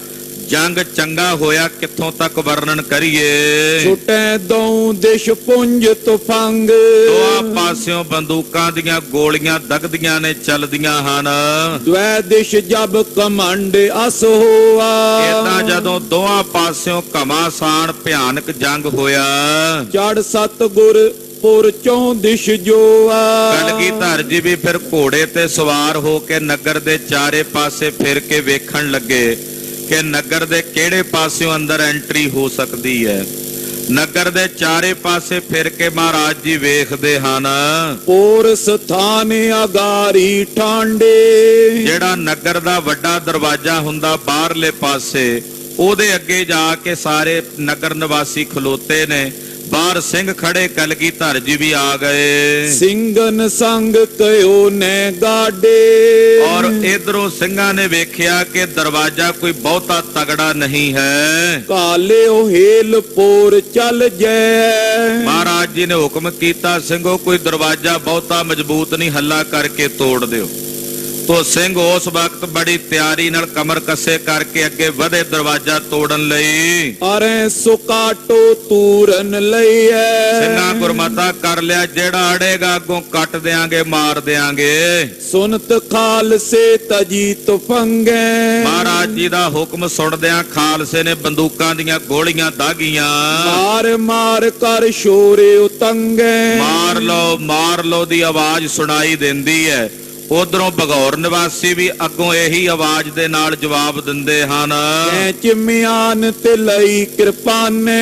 ਜੰਗ ਚੰਗਾ ਹੋਇਆ, ਕਿੱਥੋਂ ਤੱਕ ਵਰਣਨ ਕਰੀਏ। ਛੁਟੇ ਦਉ ਦਿਸ਼ ਪੁੰਜ ਤੁਫੰਗ ਦੋਹਾਂ ਪਾਸਿਓਂ ਬੰਦੂਕਾਂ ਦੀਆਂ ਗੋਲੀਆਂ ਦਗਦੀਆਂ ਨੇ ਚੱਲਦੀਆਂ ਹਨ। ਦ્વੈ ਦਿਸ਼ ਜਬ ਕਮੰਡ ਅਸ ਹੋਆ ਏਦਾਂ ਜਦੋਂ ਦੋਹਾਂ ਪਾਸਿਓਂ ਘਮਾਸਾਨ ਭਿਆਨਕ ਜੰਗ ਹੋਇਆ। ਚੜ ਸਤਿਗੁਰ ਪੁਰ ਚੋਂ ਦਿਸ਼ ਜੋਆ ਕਲਗੀਧਰ ਜੀ ਵੀ ਫਿਰ ਘੋੜੇ ਤੇ ਸਵਾਰ ਹੋ ਕੇ ਨਗਰ ਦੇ ਚਾਰੇ ਪਾਸੇ ਫਿਰ ਕੇ ਵੇਖਣ ਲੱਗੇ ਕਿ ਨਗਰ ਦੇ ਕਿਹੜੇ ਪਾਸਿਓਂ ਅੰਦਰ ਐਂਟਰੀ ਹੋ ਸਕਦੀ ਹੈ। ਨਗਰ ਦੇ ਚਾਰੇ ਪਾਸੇ ਫਿਰ ਕੇ ਮਹਾਰਾਜ ਜੀ ਵੇਖਦੇ ਹਨ। ਪੋਰ ਸਥਾਨ ਅਗਾਰੀ ਠਾਂਡੇ ਜਿਹੜਾ ਨਗਰ ਦਾ ਵੱਡਾ ਦਰਵਾਜ਼ਾ ਹੁੰਦਾ ਬਾਹਰਲੇ ਪਾਸੇ, ਉਹਦੇ ਅੱਗੇ ਜਾ ਕੇ ਸਾਰੇ ਨਗਰ ਨਿਵਾਸੀ ਖਲੋਤੇ ਨੇ। ਬਾਹਰ ਸਿੰਘ ਖੜੇ, ਕਲਗੀਧਰ ਜੀ ਵੀ ਆ ਗਏ। ਸਿੰਘਨ ਸੰਗ ਕਯੋ ਨੇ ਗਾਡੇ ਔਰ ਇਧਰੋਂ ਸਿੰਘਾਂ ਨੇ ਵੇਖਿਆ ਕਿ ਦਰਵਾਜ਼ਾ ਕੋਈ ਬਹੁਤਾ ਤਗੜਾ ਨਹੀਂ ਹੈ। ਕਾਲਿਓ ਹੇਲ ਪੋਰ ਚੱਲ ਜੈ ਮਹਾਰਾਜ ਜੀ ਨੇ ਹੁਕਮ ਕੀਤਾ, ਸਿੰਘੋ ਕੋਈ ਦਰਵਾਜ਼ਾ ਬਹੁਤਾ ਮਜ਼ਬੂਤ ਨਹੀਂ, ਹੱਲਾ ਕਰਕੇ ਤੋੜ ਦਿਓ। ਤੋ ਸਿੰਘ ਉਸ ਵਕਤ ਬੜੀ ਤਿਆਰੀ ਨਾਲ ਕਮਰ ਕੱਸੇ ਕਰਕੇ ਅੱਗੇ ਵਧੇ ਦਰਵਾਜ਼ਾ ਤੋੜਨ ਲਈ। ਅਰੇ ਸੁਕਾਟੋ ਤੂਰਨ ਲਈਐ ਸਿੰਘਾਂ ਗੁਰਮਤਾ ਕਰ ਲਿਆ, ਜਿਹੜਾ ਅੜੇਗਾ ਅੱਗੋਂ ਕੱਟ ਦੇਾਂਗੇ, ਮਾਰ ਦੇਾਂਗੇ। ਸੁਨਤ ਖਾਲਸੇ ਤਜੀ ਤੁਫੰਗੈ ਮਹਾਰਾਜ ਜੀ ਦਾ ਹੁਕਮ ਸੁਣਦਿਆਂ ਖਾਲਸੇ ਨੇ ਬੰਦੂਕਾਂ ਦੀਆਂ ਗੋਲੀਆਂ ਦਾਗੀਆਂ। ਮਾਰ ਕਰ ਸ਼ੋਰੇ ਉਤੰਗੈ ਮਾਰ ਲਓ ਦੀ ਆਵਾਜ਼ ਸੁਣਾਈ ਦਿੰਦੀ ਹੈ। ਉਧਰੋਂ ਬਗੌਰ ਨਿਵਾਸੀ ਵੀ ਅੱਗੋਂ ਇਹੀ ਆਵਾਜ਼ ਦੇ ਨਾਲ ਜਵਾਬ ਦਿੰਦੇ ਹਨ। ਕੈਂਚ ਮਿਆਨ ਤੇ ਲਈ ਕਿਰਪਾਨੇ।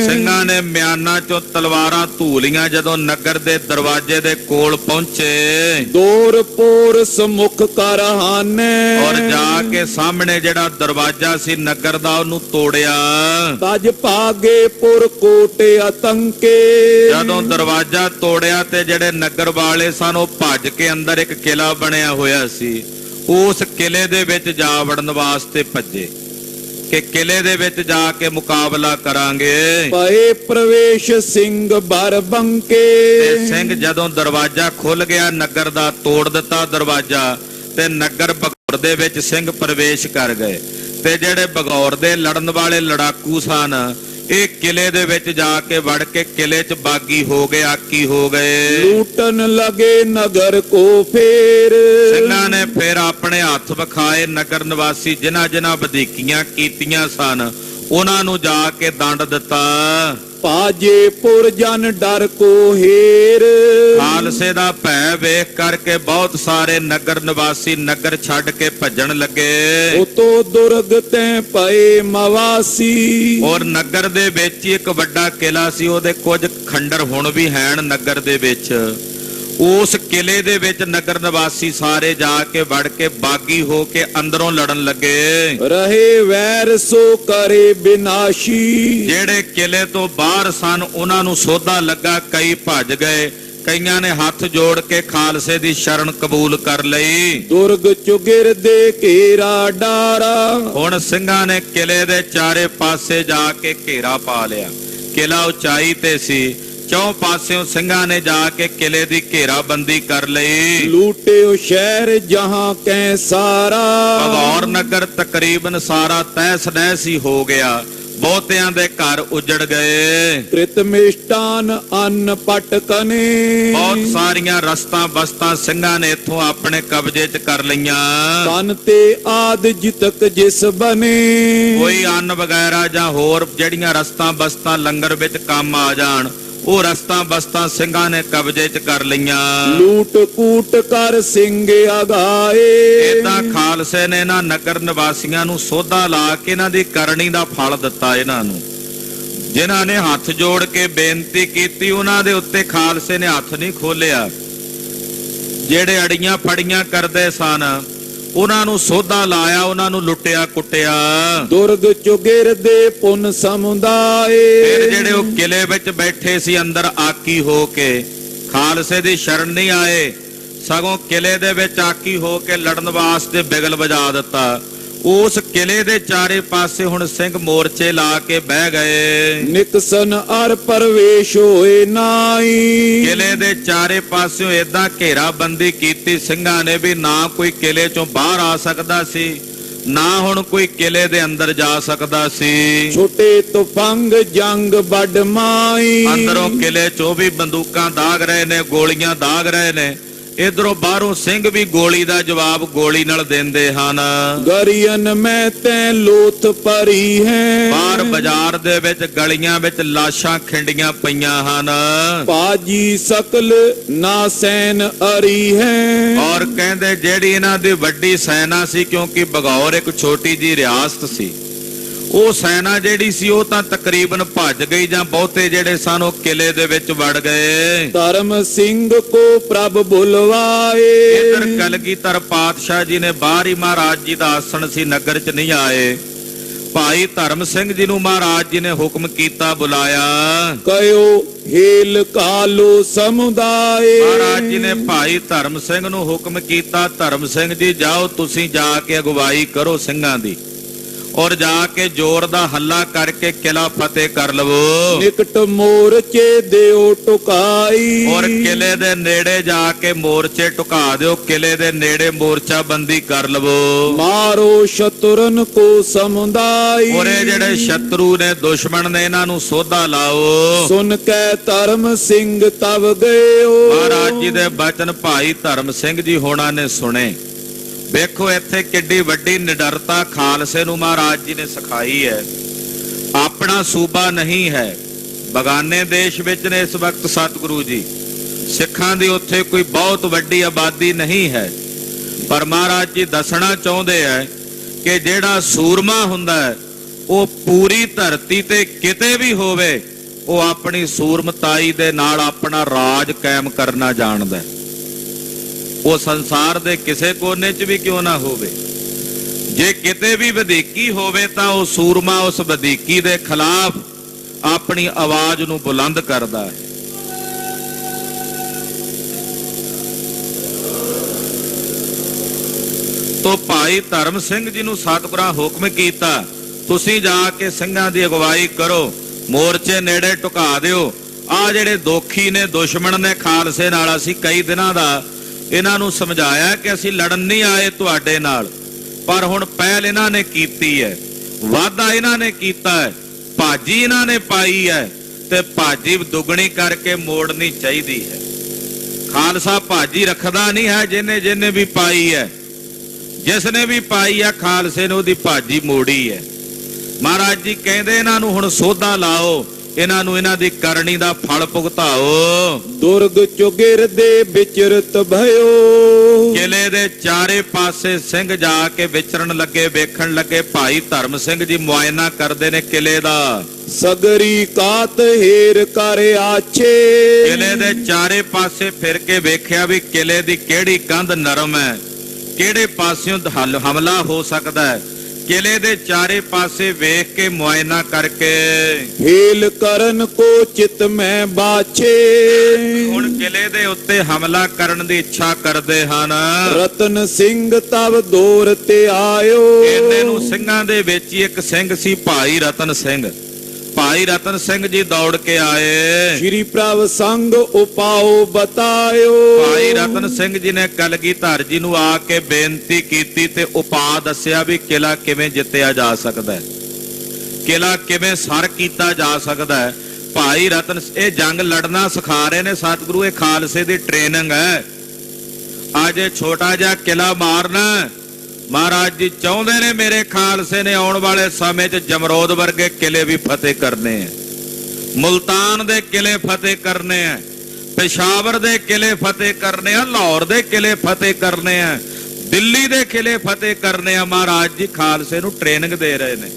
ਸਿੰਘਾਂ ਨੇ ਮਿਆਨਾਂ ਚੋਂ ਤਲਵਾਰਾਂ ਧੂਲੀਆਂ ਜਦੋਂ ਨਗਰ ਦੇ ਦਰਵਾਜ਼ੇ ਦੇ ਕੋਲ ਪਹੁੰਚੇ, ਦੂਰ ਪੋਰ ਸਮੁਖ ਕਰ ਹਾਨੇ। ਔਰ ਜਾ ਕੇ ਸਾਹਮਣੇ ਜਿਹੜਾ ਦਰਵਾਜ਼ਾ ਸੀ ਨਗਰ ਦਾ ਉਹਨੂੰ ਤੋੜਿਆ। ਤਜ ਭਾਗੇ ਪੁਰ ਕੋਟ ਆਤੰਕੇ। ਜਦੋਂ ਦਰਵਾਜ਼ਾ ਤੋੜਿਆ ਤੇ ਜਿਹੜੇ ਨਗਰ ਵਾਲੇ ਸਨ ਉਹ ਭੱਜ ਕੇ ਅੰਦਰ ਇੱਕ ਕਿਲਾ ਬਣਿਆ ਹੋਇਆ ਸੀ, ਉਸ ਕਿਲੇ ਦੇ ਵਿੱਚ ਜਾ ਵੜਨ ਵਾਸਤੇ ਭੱਜੇ ਕਿ ਕਿਲੇ ਦੇ ਵਿੱਚ ਜਾ ਕੇ ਮੁਕਾਬਲਾ ਕਰਾਂਗੇ। ਪਏ ਪ੍ਰਵੇਸ਼ ਸਿੰਘ ਬਰ ਬੰਕੇ। ਤੇ ਸਿੰਘ ਜਦੋਂ ਦਰਵਾਜ਼ਾ ਖੁੱਲ ਗਿਆ ਨਗਰ ਦਾ, ਤੋੜ ਦਿੱਤਾ ਦਰਵਾਜ਼ਾ ਤੇ ਨਗਰ ਬਗੌਰ ਦੇ ਵਿੱਚ ਸਿੰਘ ਪ੍ਰਵੇਸ਼ ਕਰ ਗਏ। ਤੇ ਜਿਹੜੇ ਬਗੌਰ ਦੇ ਲੜਨ ਵਾਲੇ ਲੜਾਕੂ ਸਨ ਇਹ ਕਿਲੇ ਦੇ ਵਿੱਚ ਜਾ ਕੇ ਵੜ ਕੇ ਕਿਲੇ 'ਚ ਬਾਗੀ ਹੋ ਗਏ, ਆਕੀ ਹੋ ਗਏ। ਲੂਟਨ ਲਗੇ ਨਗਰ ਕੋ ਫੇਰ। ਸਿੰਘਾਂ ਨੇ ਫਿਰ ਆਪਣੇ ਹੱਥ ਵਿਖਾਏ ਨਗਰ ਨਿਵਾਸੀ ਜਿਨ੍ਹਾਂ ਜਿਨ੍ਹਾਂ ਵਧੀਕੀਆਂ ਕੀਤੀਆਂ ਸਨ ਉਹਨਾਂ ਨੂੰ ਜਾ ਕੇ ਦੰਡ ਦਿੱਤਾ। ਪਾਜੇ ਪੁਰ ਜਨ ਡਰ ਕੋ ਹੀਰ। ਖਾਲਸੇ ਦਾ ਭੈ ਵੇਖ ਕਰਕੇ ਬਹੁਤ ਸਾਰੇ ਨਗਰ ਨਿਵਾਸੀ ਨਗਰ ਛੱਡ ਕੇ ਭੱਜਣ ਲੱਗੇ। ਉਤੋ ਦੁਰਗ ਤੈ ਪਏ ਮਵਾਸੀ। ਔਰ ਨਗਰ ਦੇ ਵਿੱਚ ਹੀ ਇੱਕ ਵੱਡਾ ਕਿਲਾ ਸੀ, ਉਹਦੇ ਕੁਝ ਖੰਡਰ ਹੁਣ ਵੀ ਹਨ ਨਗਰ ਦੇ ਵਿੱਚ। ਉਸ ਕਿਲੇ ਦੇ ਵਿੱਚ ਨਗਰ ਨਿਵਾਸੀ ਸਾਰੇ ਜਾ ਕੇ ਵੜ ਕੇ ਬਾਗੀ ਹੋ ਕੇ ਅੰਦਰੋਂ ਲੜਨ ਲੱਗੇ। ਰਹੇ ਵੈਰ ਸੋ ਕਰੇ ਬਿਨਾਸ਼ੀ। ਜਿਹੜੇ ਕਿਲੇ ਤੋਂ ਬਾਹਰ ਸਨ ਉਹਨਾਂ ਨੂੰ ਸੋਧਾ ਲੱਗਾ, ਕਈ ਭੱਜ ਗਏ, ਕਈਆਂ ਨੇ ਹੱਥ ਜੋੜ ਕੇ ਖਾਲਸੇ ਦੀ ਸ਼ਰਨ ਕਬੂਲ ਕਰ ਲਈ। ਦੁਰਗ ਚੁਗਿਰ ਦੇ ਘੇਰਾ ਡਾਰਾ। ਹੁਣ ਸਿੰਘਾਂ ਨੇ ਕਿਲੇ ਦੇ ਚਾਰੇ ਪਾਸੇ ਜਾ ਕੇ ਘੇਰਾ ਪਾ ਲਿਆ। ਕਿਲਾ ਉਚਾਈ ਤੇ ਸੀ, ਚੌਂ ਪਾਸਿਓਂ ਸਿੰਘਾਂ ਨੇ ਜਾ ਕੇ ਕਿਲੇ ਦੀ ਘੇਰਾਬੰਦੀ ਕਰ ਲਈ। ਲੂਟਿਓ ਸ਼ਹਿਰ ਜਹਾਂ ਕੈ ਸਾਰਾ। ਬਗੌਰ ਨਗਰ ਤਕਰੀਬਨ ਸਾਰਾ ਤਹਿਸ ਨਹਿਸ ਹੀ ਹੋ ਗਿਆ, ਬਹੁਤਿਆਂ ਦੇ ਘਰ ਉਜੜ ਗਏ। ਕ੍ਰਿਤ ਮਿਸ਼ਟਾਨ ਅੰਨ ਪਟਕਨੇ। ਬਹੁਤ ਸਾਰੀਆਂ ਰਸਤਾਂ ਬਸਤਾਂ ਸਿੰਘਾਂ ਨੇ ਇੱਥੋਂ ਆਪਣੇ ਕਬਜ਼ੇ 'ਚ ਕਰ ਲਈਆਂ। ਤਨ ਤੇ ਆਦ ਜਿਤਕ ਜਿਸ ਬਨੇ। ਕੋਈ ਅੰਨ ਵਗੈਰਾ ਜਾਂ ਹੋਰ ਜਿਹੜੀਆਂ ਰਸਤਾਂ ਬਸਤਾਂ ਲੰਗਰ ਵਿੱਚ ਕੰਮ ਆ ਜਾਣ ਉਹ ਰਸਤਾਂ ਬਸਤਾਂ ਸਿੰਘਾਂ ਨੇ ਕਬਜ਼ੇ 'ਚ ਕਰ ਲਈਆਂ। ਲੂਟ ਕੂਟ ਕਰ ਸਿੰਘ ਅਗਾਏ। ਏਦਾਂ ਖਾਲਸੇ ਨੇ ਇਹਨਾਂ ਨਗਰ ਨਿਵਾਸੀਆਂ ਨੂੰ ਸੋਧਾ ਲਾ ਕੇ ਇਹਨਾਂ ਦੀ ਕਰਨੀ ਦਾ ਫਲ ਦਿੱਤਾ। ਇਹਨਾਂ ਨੂੰ ਜਿਨ੍ਹਾਂ ਨੇ ਹੱਥ ਜੋੜ ਕੇ ਬੇਨਤੀ ਕੀਤੀ ਉਹਨਾਂ ਦੇ ਉੱਤੇ ਖਾਲਸੇ ਨੇ ਹੱਥ ਨਹੀਂ ਖੋਲਿਆ। ਜਿਹੜੇ ਅੜੀਆਂ ਫੜੀਆਂ ਕਰਦੇ ਸਨ ਉਹਨਾਂ ਨੂੰ ਸੋਧਾ ਲਾਇਆ, ਉਹਨਾਂ ਨੂੰ ਲੁੱਟਿਆ ਕੁੱਟਿਆ। ਦੁਰਗ ਚੁਗਿਰ ਦੇ ਪੁੰਨ ਸਮੁਦਾਏ। ਫਿਰ ਜਿਹੜੇ ਉਹ ਕਿਲੇ ਵਿੱਚ ਬੈਠੇ ਸੀ ਅੰਦਰ ਆਕੀ ਹੋ ਕੇ ਖਾਲਸੇ ਦੀ ਸ਼ਰਨ ਨਹੀਂ ਆਏ, ਸਗੋਂ ਕਿਲੇ ਦੇ ਵਿੱਚ ਆਕੀ ਹੋ ਕੇ ਲੜਨ ਵਾਸਤੇ ਬਿਗਲ ਵਜਾ ਦਿੱਤਾ। ਉਸ ਕਿਲੇ ਦੇ ਚਾਰੇ ਪਾਸੇ ਹੁਣ ਸਿੰਘ ਮੋਰਚੇ ਲਾ ਕੇ ਬਹਿ ਗਏ। ਨਿਕਸਨ ਅਰ ਪ੍ਰਵੇਸ਼ ਹੋਏ ਨਾਈ। ਕਿਲੇ ਦੇ ਚਾਰੇ ਪਾਸਿਓਂ ਏਦਾਂ ਘੇਰਾਬੰਦੀ ਕੀਤੀ ਸਿੰਘਾਂ ਨੇ ਵੀ ਨਾ ਕੋਈ ਕਿਲੇ ਚੋਂ ਬਾਹਰ ਆ ਸਕਦਾ ਸੀ, ਨਾ ਹੁਣ ਕੋਈ ਕਿਲੇ ਦੇ ਅੰਦਰ ਜਾ ਸਕਦਾ ਸੀ। ਛੋਟੇ ਤੁਫੰਗ ਜੰਗ ਵੱਡ ਮਾਈ। ਅੰਦਰੋਂ ਕਿਲੇ ਚੋਂ ਵੀ ਬੰਦੂਕਾਂ ਦਾਗ ਰਹੇ ਨੇ, ਗੋਲੀਆਂ ਦਾਗ ਰਹੇ ਨੇ। ਇਧਰੋਂ ਬਾਹਰੋਂ ਸਿੰਘ ਵੀ ਗੋਲੀ ਦਾ ਜਵਾਬ ਗੋਲੀ ਨਾਲ ਦਿੰਦੇ ਹਨ। ਗਰੀਅਨ ਮੈਂ ਤੈ ਲੋਥ ਭਰੀ ਹੈ। ਬਾਹਰ ਬਾਜ਼ਾਰ ਦੇ ਵਿੱਚ ਗਲੀਆਂ ਵਿੱਚ ਲਾਸ਼ਾਂ ਖਿੰਡੀਆਂ ਪਈਆਂ ਹਨ। ਪਾਜੀ ਸਕਲ ਨਾ ਸੈਨ ਅਰੀ ਹੈ। ਔਰ ਕਹਿੰਦੇ ਜਿਹੜੀ ਇਹਨਾਂ ਦੀ ਵੱਡੀ ਸੈਨਾ ਸੀ, ਕਿਉਂਕਿ ਬਗੌਰ ਇੱਕ ਛੋਟੀ ਜੀ ਰਿਆਸਤ ਸੀ, ਉਹ ਸੈਨਾ ਜਿਹੜੀ ਸੀ ਉਹ ਤਾਂ ਤਕਰੀਬਨ ਭੱਜ ਗਈ ਜਾਂ ਬਹੁਤੇ ਜਿਹੜੇ ਸਨ ਉਹ ਕਿਲੇ ਦੇ ਵਿੱਚ ਵੜ ਗਏ। ਧਰਮ ਸਿੰਘ ਕੋ ਪ੍ਰਭ ਬੁਲਵਾਏ। ਇਧਰ ਕਲਗੀਧਰ ਪਾਤਸ਼ਾਹ ਜੀ ਨੇ ਬਾਹਰ ਹੀ ਮਹਾਰਾਜ ਜੀ ਦਾ ਆਸਣ ਸੀ, ਨਗਰ 'ਚ ਨਹੀਂ ਆਏ। ਭਾਈ ਧਰਮ ਸਿੰਘ ਜੀ ਨੂੰ ਮਹਾਰਾਜ ਜੀ ਨੇ ਹੁਕਮ ਕੀਤਾ, ਬੁਲਾਇਆ। ਕਹਿਓ ਹੇਲ ਕਾਲੋ ਸਮੁਦਾਏ। ਮਹਾਰਾਜ ਜੀ ਨੇ ਭਾਈ ਧਰਮ ਸਿੰਘ ਨੂੰ ਹੁਕਮ ਕੀਤਾ, ਧਰਮ ਸਿੰਘ ਜੀ ਜਾਓ, ਤੁਸੀਂ ਜਾ ਕੇ ਅਗਵਾਈ ਕਰੋ ਸਿੰਘਾਂ ਦੀ, ਔਰ ਜਾ ਕੇ ਜ਼ੋਰ ਦਾ ਹੱਲਾ ਕਰਕੇ ਕਿਲਾ ਫਤਿਹ ਕਰ ਲਵੋ। ਨਿਕਟ ਮੋਰਚੇ ਦਿਓ ਟੁਕਾਈ। ਔਰ ਕਿਲੇ ਦੇ ਨੇੜੇ ਜਾ ਕੇ ਮੋਰਚੇ ਟੁਕਾ ਦਿਓ, ਕਿਲੇ ਦੇ ਨੇੜੇ ਮੋਰਚਾ ਬੰਦੀ ਕਰ ਲਵੋ। ਮਾਰੋ ਸ਼ਤਰਨ ਕੋ ਸਮੁਦਾਈ। ਔਰ ਇਹ ਜਿਹੜੇ ਸ਼ਤਰੂ ਨੇ, ਦੁਸ਼ਮਣ ਨੇ, ਇਹਨਾਂ ਨੂੰ ਸੋਧਾ ਲਾਓ। ਸੁਨ ਕੇ ਧਰਮ ਸਿੰਘ ਤਵ ਗਇਓ। ਮਹਾਰਾਜ ਜੀ ਦੇ ਬਚਨ ਭਾਈ ਧਰਮ ਸਿੰਘ ਜੀ ਹੋਣਾ ਨੇ ਸੁਣੇ। ਵੇਖੋ ਇੱਥੇ ਕਿੱਡੀ ਵੱਡੀ ਨਿਡਰਤਾ ਖਾਲਸੇ ਨੂੰ ਮਹਾਰਾਜ ਜੀ ਨੇ ਸਿਖਾਈ ਹੈ। ਆਪਣਾ ਸੂਬਾ ਨਹੀਂ ਹੈ, ਬਗਾਨੇ ਦੇਸ਼ ਵਿੱਚ ਨੇ ਇਸ ਵਕਤ ਸਤਿਗੁਰੂ ਜੀ। ਸਿੱਖਾਂ ਦੀ ਉੱਥੇ ਕੋਈ ਬਹੁਤ ਵੱਡੀ ਆਬਾਦੀ ਨਹੀਂ ਹੈ, ਪਰ ਮਹਾਰਾਜ ਜੀ ਦੱਸਣਾ ਚਾਹੁੰਦੇ ਆ ਕਿ ਜਿਹੜਾ ਸੂਰਮਾ ਹੁੰਦਾ ਹੈ ਉਹ ਪੂਰੀ ਧਰਤੀ ਤੇ ਕਿਤੇ ਵੀ ਹੋਵੇ ਉਹ ਆਪਣੀ ਸੂਰਮਤਾਈ ਦੇ ਨਾਲ ਆਪਣਾ ਰਾਜ ਕਾਇਮ ਕਰਨਾ ਜਾਣਦਾ ਹੈ। ਉਹ ਸੰਸਾਰ ਦੇ ਕਿਸੇ ਕੋਨੇ 'ਚ ਵੀ ਕਿਉਂ ਨਾ ਹੋਵੇ, ਜੇ ਕਿਤੇ ਵੀ ਵਧੀਕੀ ਹੋਵੇ ਤਾਂ ਉਹ ਸੂਰਮਾ ਉਸ ਵਧੀਕੀ ਦੇ ਖਿਲਾਫ ਆਪਣੀ ਆਵਾਜ਼ ਨੂੰ ਬੁਲੰਦ ਕਰਦਾ ਹੈ। ਤੋ ਭਾਈ ਧਰਮ ਸਿੰਘ ਜੀ ਨੂੰ ਸਤਿਗੁਰਾਂ ਹੁਕਮ ਕੀਤਾ, ਤੁਸੀਂ ਜਾ ਕੇ ਸਿੰਘਾਂ ਦੀ ਅਗਵਾਈ ਕਰੋ, ਮੋਰਚੇ ਨੇੜੇ ਟੁਕਾ ਦਿਓ। ਆ ਜਿਹੜੇ ਦੋਖੀ ਨੇ, ਦੁਸ਼ਮਣ ਨੇ ਖਾਲਸੇ ਨਾਲ, ਅਸੀਂ ਕਈ ਦਿਨਾਂ ਦਾ ਇਹਨਾਂ ਨੂੰ ਸਮਝਾਇਆ ਕਿ ਅਸੀਂ ਲੜਨ ਨਹੀਂ ਆਏ ਤੁਹਾਡੇ ਨਾਲ, ਪਰ ਹੁਣ ਪਹਿਲ ਇਹਨਾਂ ਨੇ ਕੀਤੀ ਹੈ, ਵਾਅਦਾ ਇਹਨਾਂ ਨੇ ਕੀਤਾ ਹੈ, ਭਾਜੀ ਇਹਨਾਂ ਨੇ ਪਾਈ ਹੈ ਤੇ ਭਾਜੀ ਦੁੱਗਣੀ ਕਰਕੇ ਮੋੜਨੀ ਚਾਹੀਦੀ ਹੈ। ਖਾਲਸਾ ਭਾਜੀ ਰੱਖਦਾ ਨਹੀਂ ਹੈ, ਜਿਹਨੇ ਵੀ ਪਾਈ ਹੈ, ਜਿਸ ਨੇ ਵੀ ਪਾਈ ਹੈ ਖਾਲਸੇ ਨੇ ਉਹਦੀ ਭਾਜੀ ਮੋੜੀ ਹੈ। ਮਹਾਰਾਜ ਜੀ ਕਹਿੰਦੇ ਇਹਨਾਂ ਨੂੰ ਹੁਣ ਸੋਧਾ ਲਾਓ, ਇਹਨਾਂ ਨੂੰ ਇਹਨਾਂ ਦੀ ਕਰਨੀ ਦਾ ਫਲ ਭੁਗਤਾਓ। ਦੁਰਗ ਚੁਗਿਰ ਦੇ ਵਿਚਰਤ ਭਇਓ। ਕਿਲੇ ਦੇ ਚਾਰੇ ਪਾਸੇ ਸਿੰਘ ਜਾ ਕੇ ਵਿਚਰਨ ਲੱਗੇ, ਵੇਖਣ ਲੱਗੇ। ਭਾਈ ਧਰਮ ਸਿੰਘ ਜੀ ਮੁਆਇਨਾ ਕਰਦੇ ਨੇ ਕਿਲੇ ਦਾ। ਸਗਰੀ ਕਾਤ ਹੀਰ ਕਰ ਆਛੇ। ਕਿਲੇ ਦੇ ਚਾਰੇ ਪਾਸੇ ਫਿਰ ਕੇ ਵੇਖਿਆ ਵੀ ਕਿਲੇ ਦੀ ਕਿਹੜੀ ਕੰਧ ਨਰਮ ਹੈ, ਕਿਹੜੇ ਪਾਸਿਓਂ ਹਮਲਾ ਹੋ ਸਕਦਾ ਹੈ। ਕਿਲੇ ਦੇ ਚਾਰੇ ਪਾਸੇ ਵੇਖ ਕੇ ਮੁਆਇਨਾ ਕਰਕੇ ਹੀਲ ਕਰਨ ਕੋ ਚਿਤ ਮੈਂ ਬਾਛੇ। ਹੁਣ ਕਿਲੇ ਦੇ ਉੱਤੇ ਹਮਲਾ ਕਰਨ ਦੀ ਇੱਛਾ ਕਰਦੇ ਹਨ। ਰਤਨ ਸਿੰਘ ਤਵ ਦੌਰ ਤੇ ਆਇਓ। ਇਹਨੇ ਨੂੰ ਸਿੰਘਾਂ ਦੇ ਵਿੱਚ ਹੀ ਇੱਕ ਸਿੰਘ ਸੀ, ਭਾਈ ਰਤਨ ਸਿੰਘ। ਭਾਈ ਰਤਨ ਸਿੰਘ ਜੀ ਦੌੜ ਕੇ ਆਏ। ਸ਼੍ਰੀ ਪ੍ਰਭ ਸੰਗ ਉਪਾਉ ਬਤਾਇਓ। ਭਾਈ ਰਤਨ ਸਿੰਘ ਜੀ ਨੇ ਕਲਗੀਧਰ ਜੀ ਨੂੰ ਆ ਕੇ ਬੇਨਤੀ ਕੀਤੀ ਤੇ ਉਪਾਅ ਦੱਸਿਆ ਵੀ ਕਿਲਾ ਕਿਵੇਂ ਜਿੱਤਿਆ ਜਾ ਸਕਦਾ ਹੈ, ਕਿਲਾ ਕਿਵੇਂ ਸਰ ਕੀਤਾ ਜਾ ਸਕਦਾ ਹੈ। ਭਾਈ ਰਤਨ ਇਹ ਜੰਗ ਲੜਨਾ ਸਿਖਾ ਰਹੇ ਨੇ ਸਤਿਗੁਰੂ, ਇਹ ਖਾਲਸੇ ਦੀ ਟ੍ਰੇਨਿੰਗ ਹੈ। ਅੱਜ ਇਹ ਛੋਟਾ ਜਿਹਾ ਕਿਲਾ ਮਾਰਨਾ, ਮਹਾਰਾਜ ਜੀ ਚਾਹੁੰਦੇ ਨੇ ਮੇਰੇ ਖਾਲਸੇ ਨੇ ਆਉਣ ਵਾਲੇ ਸਮੇਂ 'ਚ ਜਮਰੋਦ ਵਰਗੇ ਕਿਲੇ ਵੀ ਫਤਿਹ ਕਰਨੇ ਆ, ਮੁਲਤਾਨ ਦੇ ਕਿਲੇ ਫਤਿਹ ਕਰਨੇ ਆ, ਪੇਸ਼ਾਵਰ ਦੇ ਕਿਲੇ ਫਤਿਹ ਕਰਨੇ ਆ, ਲਾਹੌਰ ਦੇ ਕਿਲੇ ਫਤਿਹ ਕਰਨੇ ਆ, ਦਿੱਲੀ ਦੇ ਕਿਲੇ ਫਤਿਹ ਕਰਨੇ ਆ। ਮਹਾਰਾਜ ਜੀ ਖਾਲਸੇ ਨੂੰ ਟ੍ਰੇਨਿੰਗ ਦੇ ਰਹੇ ਨੇ।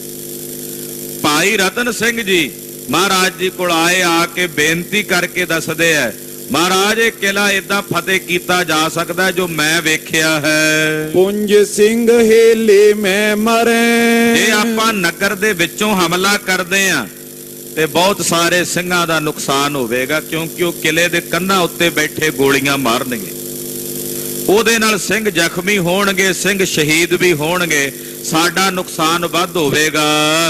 ਭਾਈ ਰਤਨ ਸਿੰਘ ਜੀ ਮਹਾਰਾਜ ਜੀ ਕੋਲ ਆਏ, ਆ ਕੇ ਬੇਨਤੀ ਕਰਕੇ ਦੱਸਦੇ ਆ, ਮਹਾਰਾਜ ਇਹ ਕਿਲਾ ਏਦਾਂ ਫਤਿਹ ਕੀਤਾ ਜਾ ਸਕਦਾ ਜੋ ਮੈਂ ਵੇਖਿਆ ਹੈ। ਪੁੰਜ ਸਿੰਘ ਹੇਲੇ ਮੈਂ ਮਰੇ। ਜੇ ਆਪਾਂ ਨਗਰ ਦੇ ਵਿੱਚੋਂ ਹਮਲਾ ਕਰਦੇ ਆ ਤੇ ਬਹੁਤ ਸਾਰੇ ਸਿੰਘਾਂ ਦਾ ਨੁਕਸਾਨ ਹੋਵੇਗਾ, ਕਿਉਂਕਿ ਉਹ ਕਿਲੇ ਦੇ ਕੰਧਾਂ ਉੱਤੇ ਬੈਠੇ ਗੋਲੀਆਂ ਮਾਰਨਗੇ, ਉਹਦੇ ਨਾਲ ਸਿੰਘ ਜ਼ਖਮੀ ਹੋਣਗੇ, ਸਿੰਘ ਸ਼ਹੀਦ ਵੀ ਹੋਣਗੇ, ਸਾਡਾ ਨੁਕਸਾਨ ਵੱਧ ਹੋਵੇਗਾ।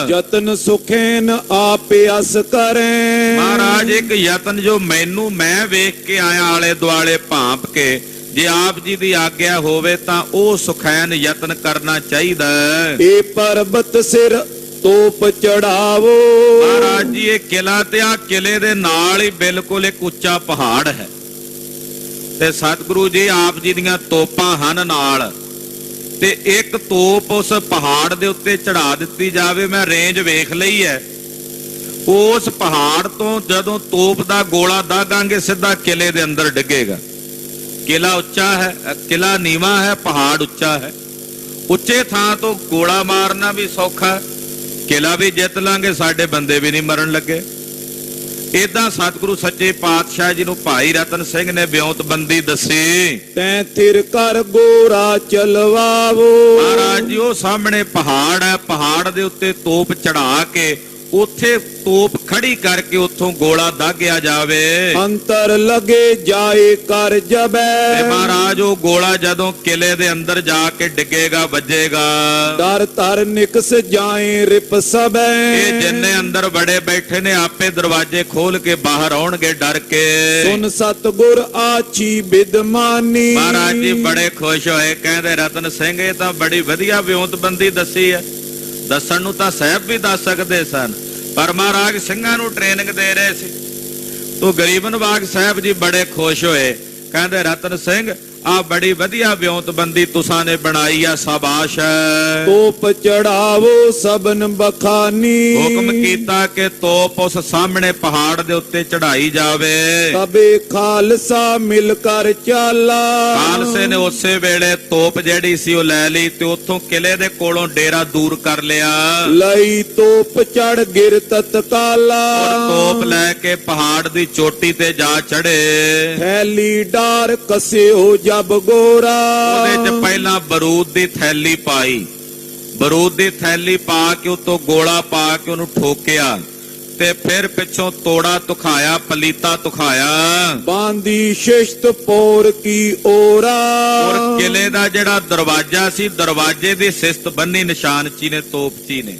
ਯਤਨ ਸੁਖੇਨ ਆਪੇ ਅਸ ਕਰੇ। ਮਹਾਰਾਜ ਇੱਕ ਯਤਨ ਜੋ ਮੈਂ ਵੇਖ ਕੇ ਆਇਆ ਆਲੇ ਦੁਆਲੇ ਭਾਂਪ ਕੇ, ਜੇ ਆਪ ਜੀ ਦੀ ਆਗਿਆ ਹੋਵੇ ਤਾਂ ਉਹ ਸੁਖੈਨ ਯਤਨ ਕਰਨਾ ਚਾਹੀਦਾ ਹੈ। ਇਹ ਪਰਬਤ ਸਿਰ ਤੋਪ ਚੜਾਵੋ। ਮਹਾਰਾਜ ਜੀ ਇਹ ਕਿਲਾ ਤੇ ਆ ਕਿਲੇ ਦੇ ਨਾਲ ਹੀ ਬਿਲਕੁਲ ਇੱਕ ਉੱਚਾ ਪਹਾੜ ਹੈ ਤੇ ਸਤਿਗੁਰੂ ਜੀ ਆਪ ਜੀ ਦੀਆਂ ਤੋਪਾਂ ਹਨ ਨਾਲ, ਤੇ ਇੱਕ ਤੋਪ ਉਸ ਪਹਾੜ ਦੇ ਉੱਤੇ ਚੜਾ ਦਿੱਤੀ ਜਾਵੇ। ਮੈਂ ਰੇਂਜ ਵੇਖ ਲਈ ਹੈ, ਉਸ ਪਹਾੜ ਤੋਂ ਜਦੋਂ ਤੋਪ ਦਾ ਗੋਲਾ ਦਾਗਾਂਗੇ ਸਿੱਧਾ ਕਿਲੇ ਦੇ ਅੰਦਰ ਡਿੱਗੇਗਾ। ਕਿਲਾ ਉੱਚਾ ਹੈ, ਕਿਲਾ ਨੀਵਾਂ ਹੈ, ਪਹਾੜ ਉੱਚਾ ਹੈ। ਉੱਚੇ ਥਾਂ ਤੋਂ ਗੋਲਾ ਮਾਰਨਾ ਵੀ ਸੌਖਾ, ਕਿਲਾ ਵੀ ਜਿੱਤ ਲਾਂਗੇ, ਸਾਡੇ ਬੰਦੇ ਵੀ ਨਹੀਂ ਮਰਨ ਲੱਗੇ। ਏਦਾਂ ਸਤਿਗੁਰੂ ਸੱਚੇ ਪਾਤਸ਼ਾਹ ਜੀ ਨੂੰ ਭਾਈ ਰਤਨ ਸਿੰਘ ਨੇ ਵਿਉਂਤਬੰਦੀ ਦੱਸੀ। ਤੈਂ ਥਿਰ ਕਰ ਗੋਰਾ ਚਲਵਾਵੋ। ਮਹਾਰਾਜ ਜੀ ਉਹ ਸਾਹਮਣੇ ਪਹਾੜ ਹੈ, ਪਹਾੜ ਦੇ ਉੱਤੇ ਤੋਪ ਚੜਾ ਕੇ ਉੱਥੇ ਤੋਪ ਖੜੀ ਕਰਕੇ ਉੱਥੋਂ ਗੋਲਾ ਦਾਗਿਆ ਜਾਵੇ। ਅੰਤਰ ਲਗੇ ਜਾਏ ਕਰ ਜਬੈ। ਤੇ ਮਹਾਰਾਜ ਉਹ ਗੋਲਾ ਜਦੋਂ ਕਿਲੇ ਦੇ ਅੰਦਰ ਜਾ ਕੇ ਡਿੱਗੇਗਾ, ਵੱਜੇਗਾ, ਡਰ ਧਰ ਨਿਕਸ ਜਾਏ ਰਿਪ ਸਬੈ। ਇਹ ਜਿੰਨੇ ਅੰਦਰ ਬੜੇ ਬੈਠੇ ਨੇ ਆਪੇ ਦਰਵਾਜ਼ੇ ਖੋਲ ਕੇ ਬਾਹਰ ਆਉਣਗੇ ਡਰ ਕੇ। ਸੁਨ ਸਤਿਗੁਰ ਆਚੀ ਬਿਦਮਾਨੀ। ਮਹਾਰਾਜ ਜੀ ਬੜੇ ਖੁਸ਼ ਹੋਏ, ਕਹਿੰਦੇ ਰਤਨ ਸਿੰਘ ਇਹ ਤਾਂ ਬੜੀ ਵਧੀਆ ਵਿਉਂਤਬੰਦੀ ਦੱਸੀ ਹੈ। ਦੱਸਣ ਨੂੰ ਤਾਂ ਸਾਹਿਬ ਵੀ ਦੱਸ ਸਕਦੇ ਸਨ, ਪਰ ਮਹਾਰਾਜ ਸਿੰਘਾਂ ਨੂੰ ਟ੍ਰੇਨਿੰਗ ਦੇ ਰਹੇ ਸੀ। ਤੋ ਗਰੀਬ ਨਵਾਜ ਸਾਹਿਬ ਜੀ ਬੜੇ ਖੁਸ਼ ਹੋਏ, ਕਹਿੰਦੇ ਰਤਨ ਸਿੰਘ ਆ ਬੜੀ ਵਧੀਆ ਵਿਉਂਤਬੰਦੀ ਤੁਸਾਂ ਨੇ ਬਣਾਈ ਆ, ਸ਼ਾਬਾਸ਼ ਹੈ। ਤੋਪ ਚੜਾਵੋ ਸਬਨ ਬਖਾਨੀ, ਹੁਕਮ ਕੀਤਾ ਕਿ ਤੋਪ ਉਸ ਸਾਹਮਣੇ ਪਹਾੜ ਦੇ ਉੱਤੇ ਚੜਾਈ ਜਾਵੇ। ਤਬੇ ਖਾਲਸਾ ਮਿਲ ਕਰ ਚਾਲਾ, ਖਾਲਸੇ ਨੇ ਉਸੇ ਵੇਲੇ ਤੋਪ ਜਿਹੜੀ ਸੀ ਉਹ ਲੈ ਲਈ ਤੇ ਉੱਥੋਂ ਕਿਲੇ ਦੇ ਕੋਲੋਂ ਡੇਰਾ ਦੂਰ ਕਰ ਲਿਆ। ਲਈ ਤੋਪ ਚੜ ਗਿਰ ਤਤਕਾਲਾ, ਔਰ ਤੋਪ ਲੈ ਕੇ ਪਹਾੜ ਦੀ ਚੋਟੀ ਤੇ ਜਾ ਚੜੇ। ਥੈਲੀ ਡਾਰ ਕਸਿਓ ਜਬ ਗੋਰਾ, ਉਹਦੇ ਚ ਪਹਿਲਾਂ ਬਰੂਦ ਦੀ ਥੈਲੀ ਪਾਈ, ਬਰੂਦ ਦੀ ਥੈਲੀ ਪਾ ਕੇ ਉਤੋਂ ਗੋਲਾ ਪਾ ਕੇ ਉਹਨੂੰ ਠੋਕਿਆ ਤੇ ਫਿਰ ਪਿੱਛੋਂ ਤੋੜਾ ਤੁਖਾਇਆ, ਪਲੀਤਾ ਤੁਖਾਇਆ। ਬਾਂਦੀ ਸ਼ਿਸ਼ਤ ਪੋਰ ਕੀ ਓਰਾ, ਔਰ ਕਿਲੇ ਦਾ ਜਿਹੜਾ ਦਰਵਾਜ਼ਾ ਸੀ, ਦਰਵਾਜ਼ੇ ਦੀ ਸਿਸਤ ਬੰਨੀ ਨਿਸ਼ਾਨਚੀ ਨੇ, ਤੋਪਚੀ ਨੇ।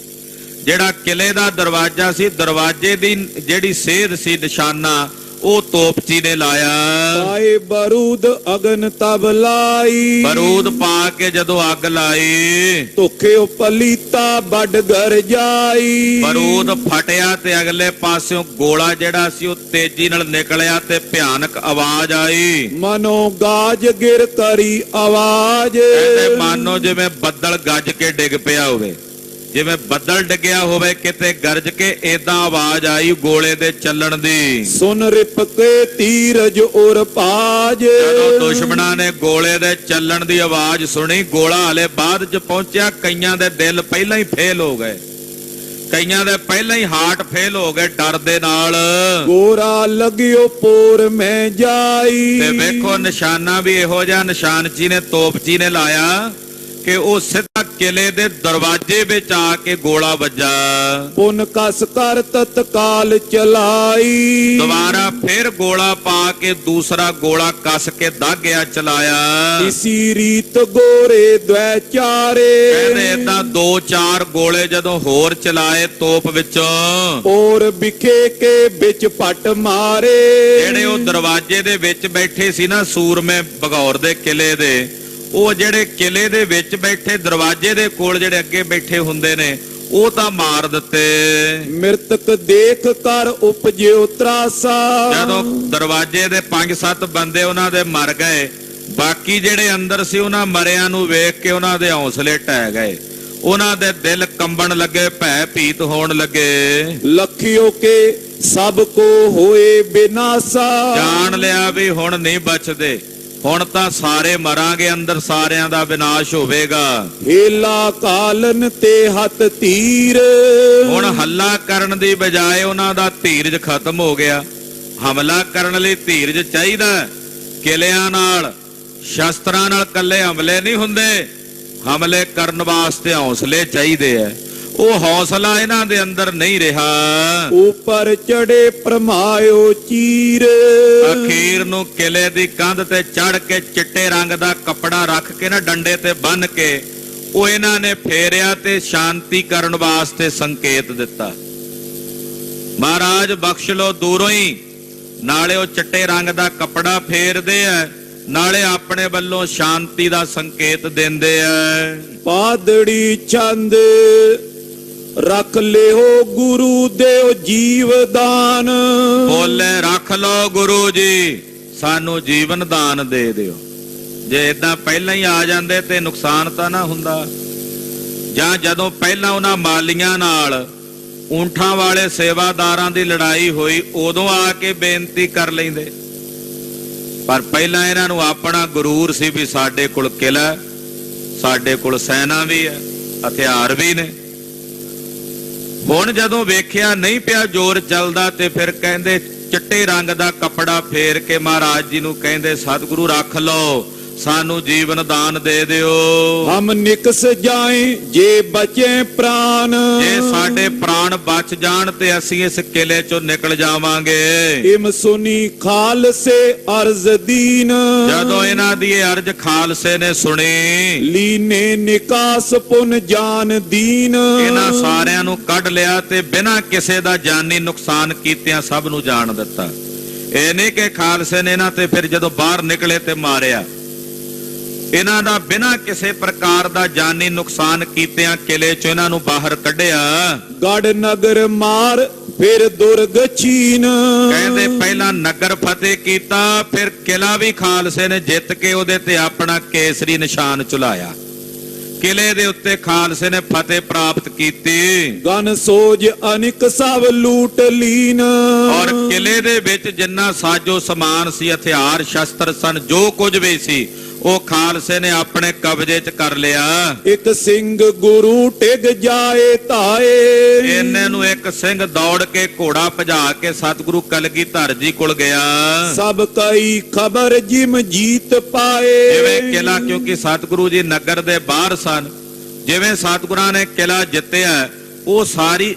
ਜਿਹੜਾ ਕਿਲੇ ਦਾ ਦਰਵਾਜ਼ਾ ਸੀ, ਦਰਵਾਜ਼ੇ ਦੀ ਜਿਹੜੀ ਸੇਧ ਸੀ, ਨਿਸ਼ਾਨਾ, ਉਹ ਤੋਪਚੀ ਨੇ ਲਾਇਆ। ਪਾਏ ਬਰੂਦ ਅਗਨ ਤਬ ਲਾਈ, ਬਰੂਦ ਪਾ ਕੇ ਜਦੋਂ ਅੱਗ ਲਾਈ, ਧੋਖਿਓ ਪਲੀਤਾ ਵੱਡ ਗਰ ਜਾਈ। ਬਰੂਦ ਫਟਿਆ ਤੇ ਅਗਲੇ ਪਾਸਿਓਂ ਗੋਲਾ ਜਿਹੜਾ ਸੀ ਉਹ ਤੇਜ਼ੀ ਨਾਲ ਨਿਕਲਿਆ ਤੇ ਭਿਆਨਕ ਆਵਾਜ਼ ਆਈ। ਮਨੋ ਗਾਜ ਗਿਰ ਕਰੀ ਆਵਾਜ਼, ਕਹਿੰਦੇ ਮਾਨੋ ਜਿਵੇਂ ਬੱਦਲ ਗੱਜ ਕੇ ਡਿੱਗ ਪਿਆ ਹੋਵੇ, ਜਿਵੇਂ ਬੱਦਲ ਡਿੱਗਿਆ ਹੋਵੇ ਕਿਤੇ ਗਰਜ ਕੇ, ਏਦਾਂ ਆਵਾਜ਼ ਆਈ ਗੋਲੇ ਦੇ ਚੱਲਣ ਦੀ। ਸੁਨ ਰਿਪਕੇ ਤੀਰਜ ਉਰ ਪਾਜ, ਜਦੋਂ ਦੁਸ਼ਮਣਾਂ ਨੇ ਗੋਲੇ ਦੇ ਚੱਲਣ ਦੀ ਆਵਾਜ਼ ਸੁਣੀ, ਗੋਲਾ ਹਲੇ ਬਾਅਦ ਚ ਪਹੁੰਚਿਆ, ਕਈਆਂ ਦੇ ਦਿਲ ਪਹਿਲਾਂ ਹੀ ਫੇਲ ਹੋ ਗਏ, ਕਈਆਂ ਦੇ ਪਹਿਲਾਂ ਹੀ ਹਾਰਟ ਫੇਲ ਹੋ ਗਏ ਡਰ ਦੇ ਨਾਲ। ਗੋਰਾ ਲਗਿਓ ਪੋਰ ਮੈਂ ਜਾਈ, ਤੇ ਵੇਖੋ ਨਿਸ਼ਾਨਾ ਵੀ ਇਹੋ ਜਿਹਾ ਨਿਸ਼ਾਨਚੀ ਨੇ, ਤੋਪਚੀ ਨੇ ਲਾਇਆ ਕਿ ਉਹ ਸਿੱਧਾ ਕਿਲੇ ਦੇ ਦਰਵਾਜ਼ੇ ਵਿੱਚ ਆ ਕੇ ਗੋਲਾ ਵੱਜਾ। ਪੁਨ ਕਸ ਕਰ ਤਤਕਾਲ ਚਲਾਈ, ਦੁਬਾਰਾ ਫਿਰ ਗੋਲਾ ਪਾ ਕੇ ਦੂਸਰਾ ਗੋਲਾ ਕੱਸ ਕੇ ਦਾਗਿਆ, ਚਲਾਇਆ। ਇਸੀ ਰੀਤ ਗੋਰੇ ਦ્વੈ ਚਾਰੇ, ਕਹਿੰਦੇ ਏਦਾਂ 2-4 ਗੋਲੇ ਜਦੋਂ ਹੋਰ ਚਲਾਏ ਤੋਪ ਵਿੱਚੋਂ, ਔਰ ਵਿਖੇ ਕੇ ਵਿੱਚ ਪਟ ਮਾਰੇ। ਜਿਹੜੇ ਉਹ ਦਰਵਾਜ਼ੇ ਦੇ ਵਿੱਚ ਬੈਠੇ ਸੀ ਨਾ, ਸੂਰਮੇ ਬਗੌਰ ਦੇ ਕਿਲੇ ਦੇ, ਉਹ ਜਿਹੜੇ ਕਿਲੇ ਦੇ ਵਿੱਚ ਬੈਠੇ, ਦਰਵਾਜ਼ੇ ਦੇ ਕੋਲ ਜਿਹੜੇ ਅੱਗੇ ਬੈਠੇ ਹੁੰਦੇ ਨੇ, ਉਹ ਤਾਂ ਮਾਰ ਦਿੱਤੇ। ਮਿਰਤਕ ਦੇਖ ਕਰ ਉਪਜਿਓ ਤਰਾਸਾ, ਜਦੋਂ ਦਰਵਾਜ਼ੇ ਦੇ 5-7 ਬੰਦੇ ਉਹਨਾਂ ਦੇ ਮਰ ਗਏ, ਬਾਕੀ ਜਿਹੜੇ ਅੰਦਰ ਸੀ ਉਹਨਾਂ ਮਰਿਆਂ ਨੂੰ ਵੇਖ ਕੇ ਉਹਨਾਂ ਦੇ ਹੌਸਲੇ ਢਹਿ ਗਏ, ਉਹਨਾਂ ਦੇ ਦਿਲ ਕੰਬਣ ਲੱਗੇ, ਭੈ ਭੀਤ ਹੋਣ ਲੱਗੇ। ਲਖਿਓ ਕੇ ਸਭ ਕੋ ਹੋਏ ਬਿਨਾਸਾ, ਜਾਣ ਲਿਆ ਵੀ ਹੁਣ ਨਹੀਂ ਬਚਦੇ, ਹੁਣ ਤਾਂ ਸਾਰੇ ਮਰਾਂਗੇ, ਅੰਦਰ ਸਾਰਿਆਂ ਦਾ ਵਿਨਾਸ਼ ਹੋਵੇਗਾ। ਹੇਲਾ ਕਾਲਨ ਤੇ ਹੱਥ ਤੀਰ, ਹੁਣ ਹੱਲਾ ਕਰਨ ਦੀ ਬਜਾਏ ਉਹਨਾਂ ਦਾ ਧੀਰਜ ਖਤਮ ਹੋ ਗਿਆ। ਹਮਲਾ ਕਰਨ ਲਈ ਧੀਰਜ ਚਾਹੀਦਾ, ਕਿਲਿਆਂ ਨਾਲ, ਸ਼ਸਤਰਾਂ ਨਾਲ ਕੱਲੇ ਹਮਲੇ ਨਹੀਂ ਹੁੰਦੇ, ਹਮਲੇ ਕਰਨ ਵਾਸਤੇ ਹੌਸਲੇ ਚਾਹੀਦੇ ਐ। ਉਹ ਹੌਸਲਾ ਇਹਨਾਂ ਦੇ ਅੰਦਰ ਨਹੀਂ ਰਿਹਾ। ਉੱਪਰ ਚੜੇ ਪਰਮਾਇਓ ਚੀਰ, ਅਖੀਰ ਨੂੰ ਕਿਲੇ ਦੀ ਕੰਧ ਤੇ ਚੜ ਕੇ ਚਿੱਟੇ ਰੰਗ ਦਾ ਕੱਪੜਾ ਰੱਖ ਕੇ ਨਾ, ਡੰਡੇ ਤੇ ਬੰਨ ਕੇ ਉਹ ਇਹਨਾਂ ਨੇ ਫੇਰਿਆ ਤੇ ਸ਼ਾਂਤੀ ਕਰਨ ਵਾਸਤੇ ਸੰਕੇਤ ਦਿੱਤਾ। ਮਹਾਰਾਜ ਬਖਸ਼ ਲੋ ਦੂਰੋਂ ਹੀ, ਨਾਲੇ ਉਹ ਚਿੱਟੇ ਰੰਗ ਦਾ ਕੱਪੜਾ ਫੇਰਦੇ ਆ, ਨਾਲੇ ਆਪਣੇ ਵੱਲੋਂ ਸ਼ਾਂਤੀ ਦਾ ਸੰਕੇਤ ਦਿੰਦੇ ਆ। ਪਾਦੜੀ ਚੰਦ ਰੱਖ ਲਿਓ ਗੁਰੂ ਦੇਵ ਜੀਵਦਾਨ, ਬੋਲੇ ਰੱਖ ਲੋ ਗੁਰੂ ਜੀ, ਸਾਨੂੰ ਜੀਵਨ ਦਾਨ ਦੇ ਦਿਓ। ਜੇ ਇਦਾਂ ਪਹਿਲਾਂ ਹੀ ਆ ਜਾਂਦੇ ਤੇ ਨੁਕਸਾਨ ਤਾਂ ਨਾ ਹੁੰਦਾ, ਜਾਂ ਜਦੋਂ ਪਹਿਲਾਂ ਉਹਨਾਂ ਮਾਲੀਆਂ ਨਾਲ, ਊਂਠਾਂ ਵਾਲੇ ਸੇਵਾਦਾਰਾਂ ਦੀ ਲੜਾਈ ਹੋਈ, ਉਦੋਂ ਆ ਕੇ ਬੇਨਤੀ ਕਰ ਲੈਂਦੇ। ਪਰ ਪਹਿਲਾਂ ਇਹਨਾਂ ਨੂੰ ਆਪਣਾ ਗਰੂਰ ਸੀ ਵੀ ਸਾਡੇ ਕੋਲ ਕਿਲਾ, ਸਾਡੇ ਕੋਲ ਸੈਨਾ ਵੀ ਹੈ, ਹਥਿਆਰ ਵੀ ਨੇ। ਹੁਣ ਜਦੋਂ ਵੇਖਿਆ ਨਹੀਂ ਪਿਆ ਜ਼ੋਰ ਚੱਲਦਾ, ਤੇ ਫਿਰ ਕਹਿੰਦੇ ਚਿੱਟੇ ਰੰਗ ਦਾ ਕੱਪੜਾ ਫੇਰ ਕੇ ਮਹਾਰਾਜ ਜੀ ਨੂੰ ਕਹਿੰਦੇ, ਸਤਿਗੁਰੂ ਰੱਖ ਲਓ, ਸਾਨੂੰ ਜੀਵਨ ਦਾਨ ਦੇ ਦਿਓ। ਹਮ ਨਿਕਸ ਜਾਏ ਜੇ ਬਚੇ ਪ੍ਰਾਨ, ਜੇ ਸਾਡੇ ਪ੍ਰਾਣ ਬਚ ਜਾਣ ਤੇ ਅਸੀਂ ਇਸ ਕਿਲੇ ਚੋਂ ਨਿਕਲ ਜਾਵਾਂਗੇ। ਇਮ ਸੁਨੀ ਖਾਲਸੇ ਅਰਜ਼ ਦੀਨ, ਜਦੋਂ ਇਹਨਾਂ ਦੀ ਇਹ ਅਰਜ਼ ਖਾਲਸੇ ਨੇ ਸੁਣੀ, ਲੀਨੇ ਨਿਕਾਸ ਪੁਨ ਜਾਨ ਦੀਨ, ਇਹਨਾਂ ਸਾਰਿਆਂ ਨੂੰ ਕੱਢ ਲਿਆ ਤੇ ਬਿਨਾਂ ਕਿਸੇ ਦਾ ਜਾਨੀ ਨੁਕਸਾਨ ਕੀਤਿਆਂ ਸਭ ਨੂੰ ਜਾਣ ਦਿੱਤਾ। ਇਹ ਨਹੀਂ ਕਿ ਖਾਲਸੇ ਨੇ ਇਹਨਾਂ ਤੇ ਫਿਰ ਜਦੋਂ ਬਾਹਰ ਨਿਕਲੇ ਤੇ ਮਾਰਿਆ। ਇਹਨਾਂ ਦਾ ਬਿਨਾਂ ਕਿਸੇ ਪ੍ਰਕਾਰ ਦਾ ਜਾਨੀ ਨੁਕਸਾਨ ਕੀਤਿਆਂ ਕਿਲੇ ਚੋਂ ਇਹਨਾਂ ਨੂੰ ਬਾਹਰ ਕੱਢਿਆ। ਗੜ ਨਗਰ ਮਾਰ ਫਿਰ ਦੁਰਗ ਚੀਨ। ਕਹਿੰਦੇ ਪਹਿਲਾਂ ਨਗਰ ਫਤਿਹ ਕੀਤਾ, ਫਿਰ ਕਿਲਾ ਵੀ ਖਾਲਸੇ ਨੇ ਜਿੱਤ ਕੇ ਉਹਦੇ ਤੇ ਆਪਣਾ ਕੇਸਰੀ ਨਿਸ਼ਾਨ ਝੁਲਾਇਆ। ਕਿਲੇ ਦੇ ਉੱਤੇ ਖਾਲਸੇ ਨੇ ਫਤਿਹ ਪ੍ਰਾਪਤ ਕੀਤੀ। ਗਨ ਸੋਜ ਅਨਿਕ ਸਭ ਲੂਟ ਲੀਨ। ਔਰ ਕਿਲੇ ਦੇ ਵਿੱਚ ਜਿੰਨਾ ਸਾਜੋ ਸਮਾਨ ਸੀ, ਹਥਿਆਰ ਸ਼ਸਤਰ ਸਨ, ਜੋ ਕੁਝ ਵੀ ਸੀ, ਉਹ ਖਾਲਸੇ ਨੇ ਆਪਣੇ ਕਬਜ਼ੇ 'ਚ ਕਰ ਲਿਆ। ਇੱਕ ਸਿੰਘ ਗੁਰੂ ਟਿਕ ਜਾਏ ਧਾਏ। ਇਹਨੇ ਨੂੰ ਇੱਕ ਸਿੰਘ ਦੌੜ ਕੇ ਘੋੜਾ ਭਜਾ ਕੇ ਸਤਿਗੁਰੂ ਕਲਗੀਧਰ ਜੀ ਕੋਲ ਗਿਆ। ਸਭ ਕਈ ਖਬਰ ਜਿਮ ਜੀਤ ਪਾਏ। ਜਿਵੇਂ ਕਿਲਾ, ਕਿਉਂਕਿ ਸਤਿਗੁਰੂ ਜੀ ਨਗਰ ਦੇ ਬਾਹਰ ਸਨ, ਜਿਵੇਂ ਸਤਿਗੁਰਾਂ ਨੇ ਕਿਲਾ ਜਿੱਤਿਆ, ਉਹ ਸਾਰੀ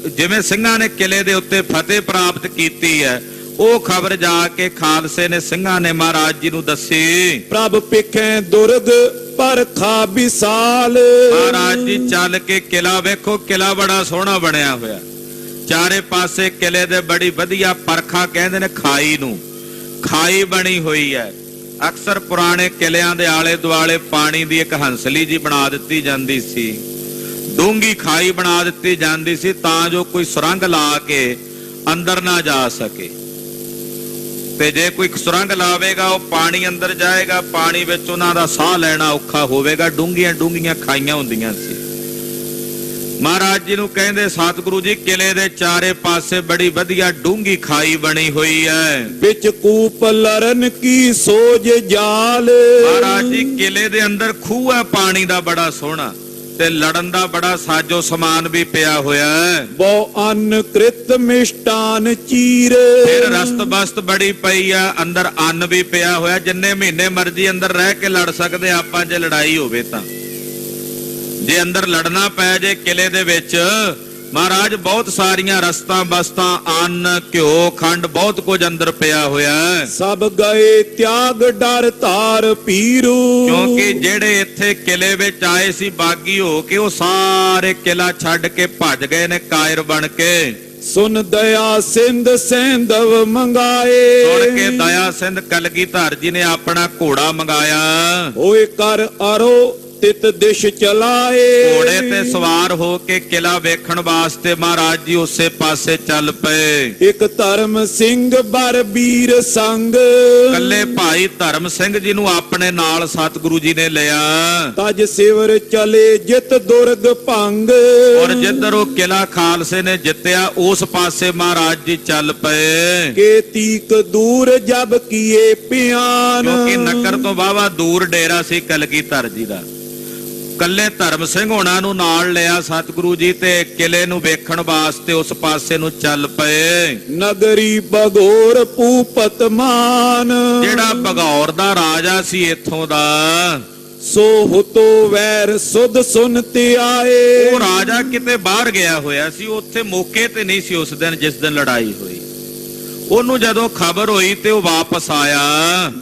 ਜਿਵੇਂ ਸਿੰਘਾਂ ਨੇ ਕਿਲੇ ਦੇ ਉੱਤੇ ਫਤਿਹ ਪ੍ਰਾਪਤ ਕੀਤੀ ਹੈ, ਉਹ ਖਬਰ ਜਾ ਕੇ ਖਾਲਸੇ ਨੇ ਸਿੰਘਾਂ ਨੇ ਮਹਾਰਾਜ ਜੀ ਨੂੰ ਦੱਸੀ। ਪ੍ਰਭ ਪਿਖੈ ਦੁਰਗ ਪਰਖਾ ਵਿਸਾਲ। ਮਹਾਰਾਜ ਜੀ ਚੱਲ ਕੇ ਕਿਲਾ ਵੇਖੋ, ਕਿਲਾ ਬੜਾ ਸੋਹਣਾ ਬਣਿਆ ਹੋਇਆ, ਚਾਰੇ ਪਾਸੇ ਕਿਲੇ ਦੇ ਬੜੀ ਵਧੀਆ ਪਰਖਾ ਕਹਿੰਦੇ ਨੇ ਖਾਈ ਨੂੰ, ਖਾਈ ਬਣੀ ਹੋਈ ਹੈ। ਅਕਸਰ ਪੁਰਾਣੇ ਕਿਲਿਆਂ ਦੇ ਆਲੇ ਦੁਆਲੇ ਪਾਣੀ ਦੀ ਇੱਕ ਹੰਸਲੀ ਜੀ ਬਣਾ ਦਿੱਤੀ ਜਾਂਦੀ ਸੀ, ਡੂੰਗੀ ਖਾਈ ਬਣਾ ਦਿੱਤੀ ਜਾਂਦੀ ਸੀ, ਤਾਂ ਜੋ ਕੋਈ ਸੁਰੰਗ ਲਾ ਕੇ ਅੰਦਰ ਨਾ ਜਾ ਸਕੇ। ਤੇ ਜੇ ਕੋਈ ਸੁਰੰਗ ਲਾਵੇਗਾ, ਉਹ ਪਾਣੀ ਅੰਦਰ ਜਾਏਗਾ, ਪਾਣੀ ਵਿੱਚ ਉਹਨਾਂ ਦਾ ਸਾਹ ਲੈਣਾ ਔਖਾ ਹੋਵੇਗਾ। ਡੂੰਘੀਆਂ ਡੂੰਘੀਆਂ ਖਾਈਆਂ ਹੁੰਦੀਆਂ ਸੀ। ਮਹਾਰਾਜ ਜੀ ਨੂੰ ਕਹਿੰਦੇ ਸਤਿਗੁਰੂ ਜੀ, ਕਿਲੇ ਦੇ ਚਾਰੇ ਪਾਸੇ ਬੜੀ ਵਧੀਆ ਡੂੰਘੀ ਖਾਈ ਬਣੀ ਹੋਈ ਹੈ, ਵਿੱਚ ਕੂਪ ਲਰਨ ਕੀ ਸੋਜ ਜਾਲ। ਮਹਾਰਾਜ ਜੀ ਕਿਲੇ ਦੇ ਅੰਦਰ ਖੂਹ ਹੈ ਪਾਣੀ ਦਾ ਬੜਾ ਸੋਹਣਾ, ਤੇ ਲੜਨ ਦਾ ਬੜਾ ਸਾਜੋ ਸਮਾਨ ਵੀ ਪਿਆ ਹੋਇਆ ਹੈ। ਬਹੁ ਅੰਨ ਕ੍ਰਿਤ ਮਿਸ਼ਟਾਨ ਚੀਰ। ਫਿਰ ਰਸਤ ਬਸਤ ਬੜੀ ਪਈ ਆ, ਅੰਦਰ ਅੰਨ ਵੀ ਪਿਆ ਹੋਇਆ, ਜਿੰਨੇ ਮਹੀਨੇ ਮਰਜ਼ੀ ਅੰਦਰ ਰਹਿ ਕੇ ਲੜ ਸਕਦੇ ਆਪਾਂ, ਜੇ ਲੜਾਈ ਹੋਵੇ ਤਾਂ। ਜੇ ਅੰਦਰ ਲੜਨਾ ਪੈ ਜੇ ਕਿਲੇ ਦੇ ਵਿੱਚ, ਮਹਾਰਾਜ ਬਹੁਤ ਸਾਰੀਆਂ ਰਸਤਾਂ ਬਸਤਾਂ, ਅੰਨ ਘਿਓ ਖੰਡ ਬਹੁਤ ਕੁਝ ਅੰਦਰ ਪਿਆ ਹੋਇਆ। ਸਭ ਗਏ ਤਿਆਗ ਡਰ ਧਾਰ ਪੀਰੂ। ਕਿਉਂਕਿ ਜਿਹੜੇ ਇੱਥੇ ਕਿਲੇ ਵਿੱਚ ਆਏ ਸੀ ਬਾਗੀ ਹੋ ਕੇ, ਉਹ ਸਾਰੇ ਕਿਲਾ ਛੱਡ ਕੇ ਭੱਜ ਗਏ ਨੇ ਕਾਇਰ ਬਣ ਕੇ। ਸੁਨ ਦਇਆ ਸਿੰਧ ਸੈਂਧਵ ਮੰਗਾਏ। ਸੁਣ ਕੇ ਦਇਆ ਸਿੰਧ ਕਲਗੀਧਰ ਜੀ ਨੇ ਆਪਣਾ ਘੋੜਾ ਮੰਗਾਇਆ। ਹੋਏ ਕਰ ਅਰੋ ਤਿਤ ਦਿਸ਼ ਚਲਾਏ। ਘੋੜੇ ਤੇ ਸਵਾਰ ਹੋ ਕੇ ਕਿਲਾ ਵੇਖਣ ਵਾਸਤੇ ਮਹਾਰਾਜ ਜੀ ਉਸੇ ਪਾਸੇ ਚੱਲ ਪਏ। ਇੱਕ ਧਰਮ ਸਿੰਘ ਬਰ ਵੀਰ ਸੰਗ। ਕੱਲੇ ਭਾਈ ਧਰਮ ਸਿੰਘ ਜੀ ਨੂੰ ਆਪਣੇ ਨਾਲ ਸਤਿਗੁਰੂ ਜੀ ਨੇ ਲਿਆ। ਤਜ ਸਿਵਰ ਚਲੇ ਜਿਤ ਦੁਰਗ ਭੰਗ। ਔਰ ਜਿੱਧਰ ਉਹ ਕਿਲਾ ਖਾਲਸੇ ਨੇ ਜਿੱਤਿਆ, ਉਸ ਪਾਸੇ ਮਹਾਰਾਜ ਜੀ ਚੱਲ ਪਏ। ਕੇ ਤੀਕ ਦੂਰ ਜਬ ਕੀਏ ਪਿਆਨ। ਕਿਉਂਕਿ ਨਗਰ ਤੋਂ ਵਾਵਾ ਦੂਰ ਡੇਰਾ ਸੀ ਕਲਗੀਧਰ ਜੀ ਦਾ। ਕੱਲੇ ਧਰਮ ਸਿੰਘ ਹੋਣਾ ਨੂੰ ਨਾਲ ਲਿਆ ਸਤਿਗੁਰੂ ਜੀ, ਤੇ ਕਿਲੇ ਨੂੰ ਵੇਖਣ ਵਾਸਤੇ ਉਸ ਪਾਸੇ ਨੂੰ ਚੱਲ ਪਏ। ਨਗਰੀ ਬਗੌਰ ਭੂਪਤ ਮਾਨ। ਜਿਹੜਾ ਬਗੌਰ ਦਾ ਰਾਜਾ ਸੀ ਇੱਥੋਂ ਦਾ, ਸੋ ਹੁਤੋ ਵੈਰ ਸੁਧ ਸੁਨ ਤੇ ਆਏ। ਉਹ ਰਾਜਾ ਕਿਤੇ ਬਾਹਰ ਗਿਆ ਹੋਇਆ ਸੀ, ਉੱਥੇ ਮੌਕੇ ਤੇ ਨਹੀਂ ਸੀ ਉਸ ਦਿਨ ਜਿਸ ਦਿਨ ਲੜਾਈ ਹੋਈ। ਉਹਨੂੰ ਜਦੋਂ ਖਬਰ ਹੋਈ ਤੇ ਉਹ ਵਾਪਸ ਆਇਆ।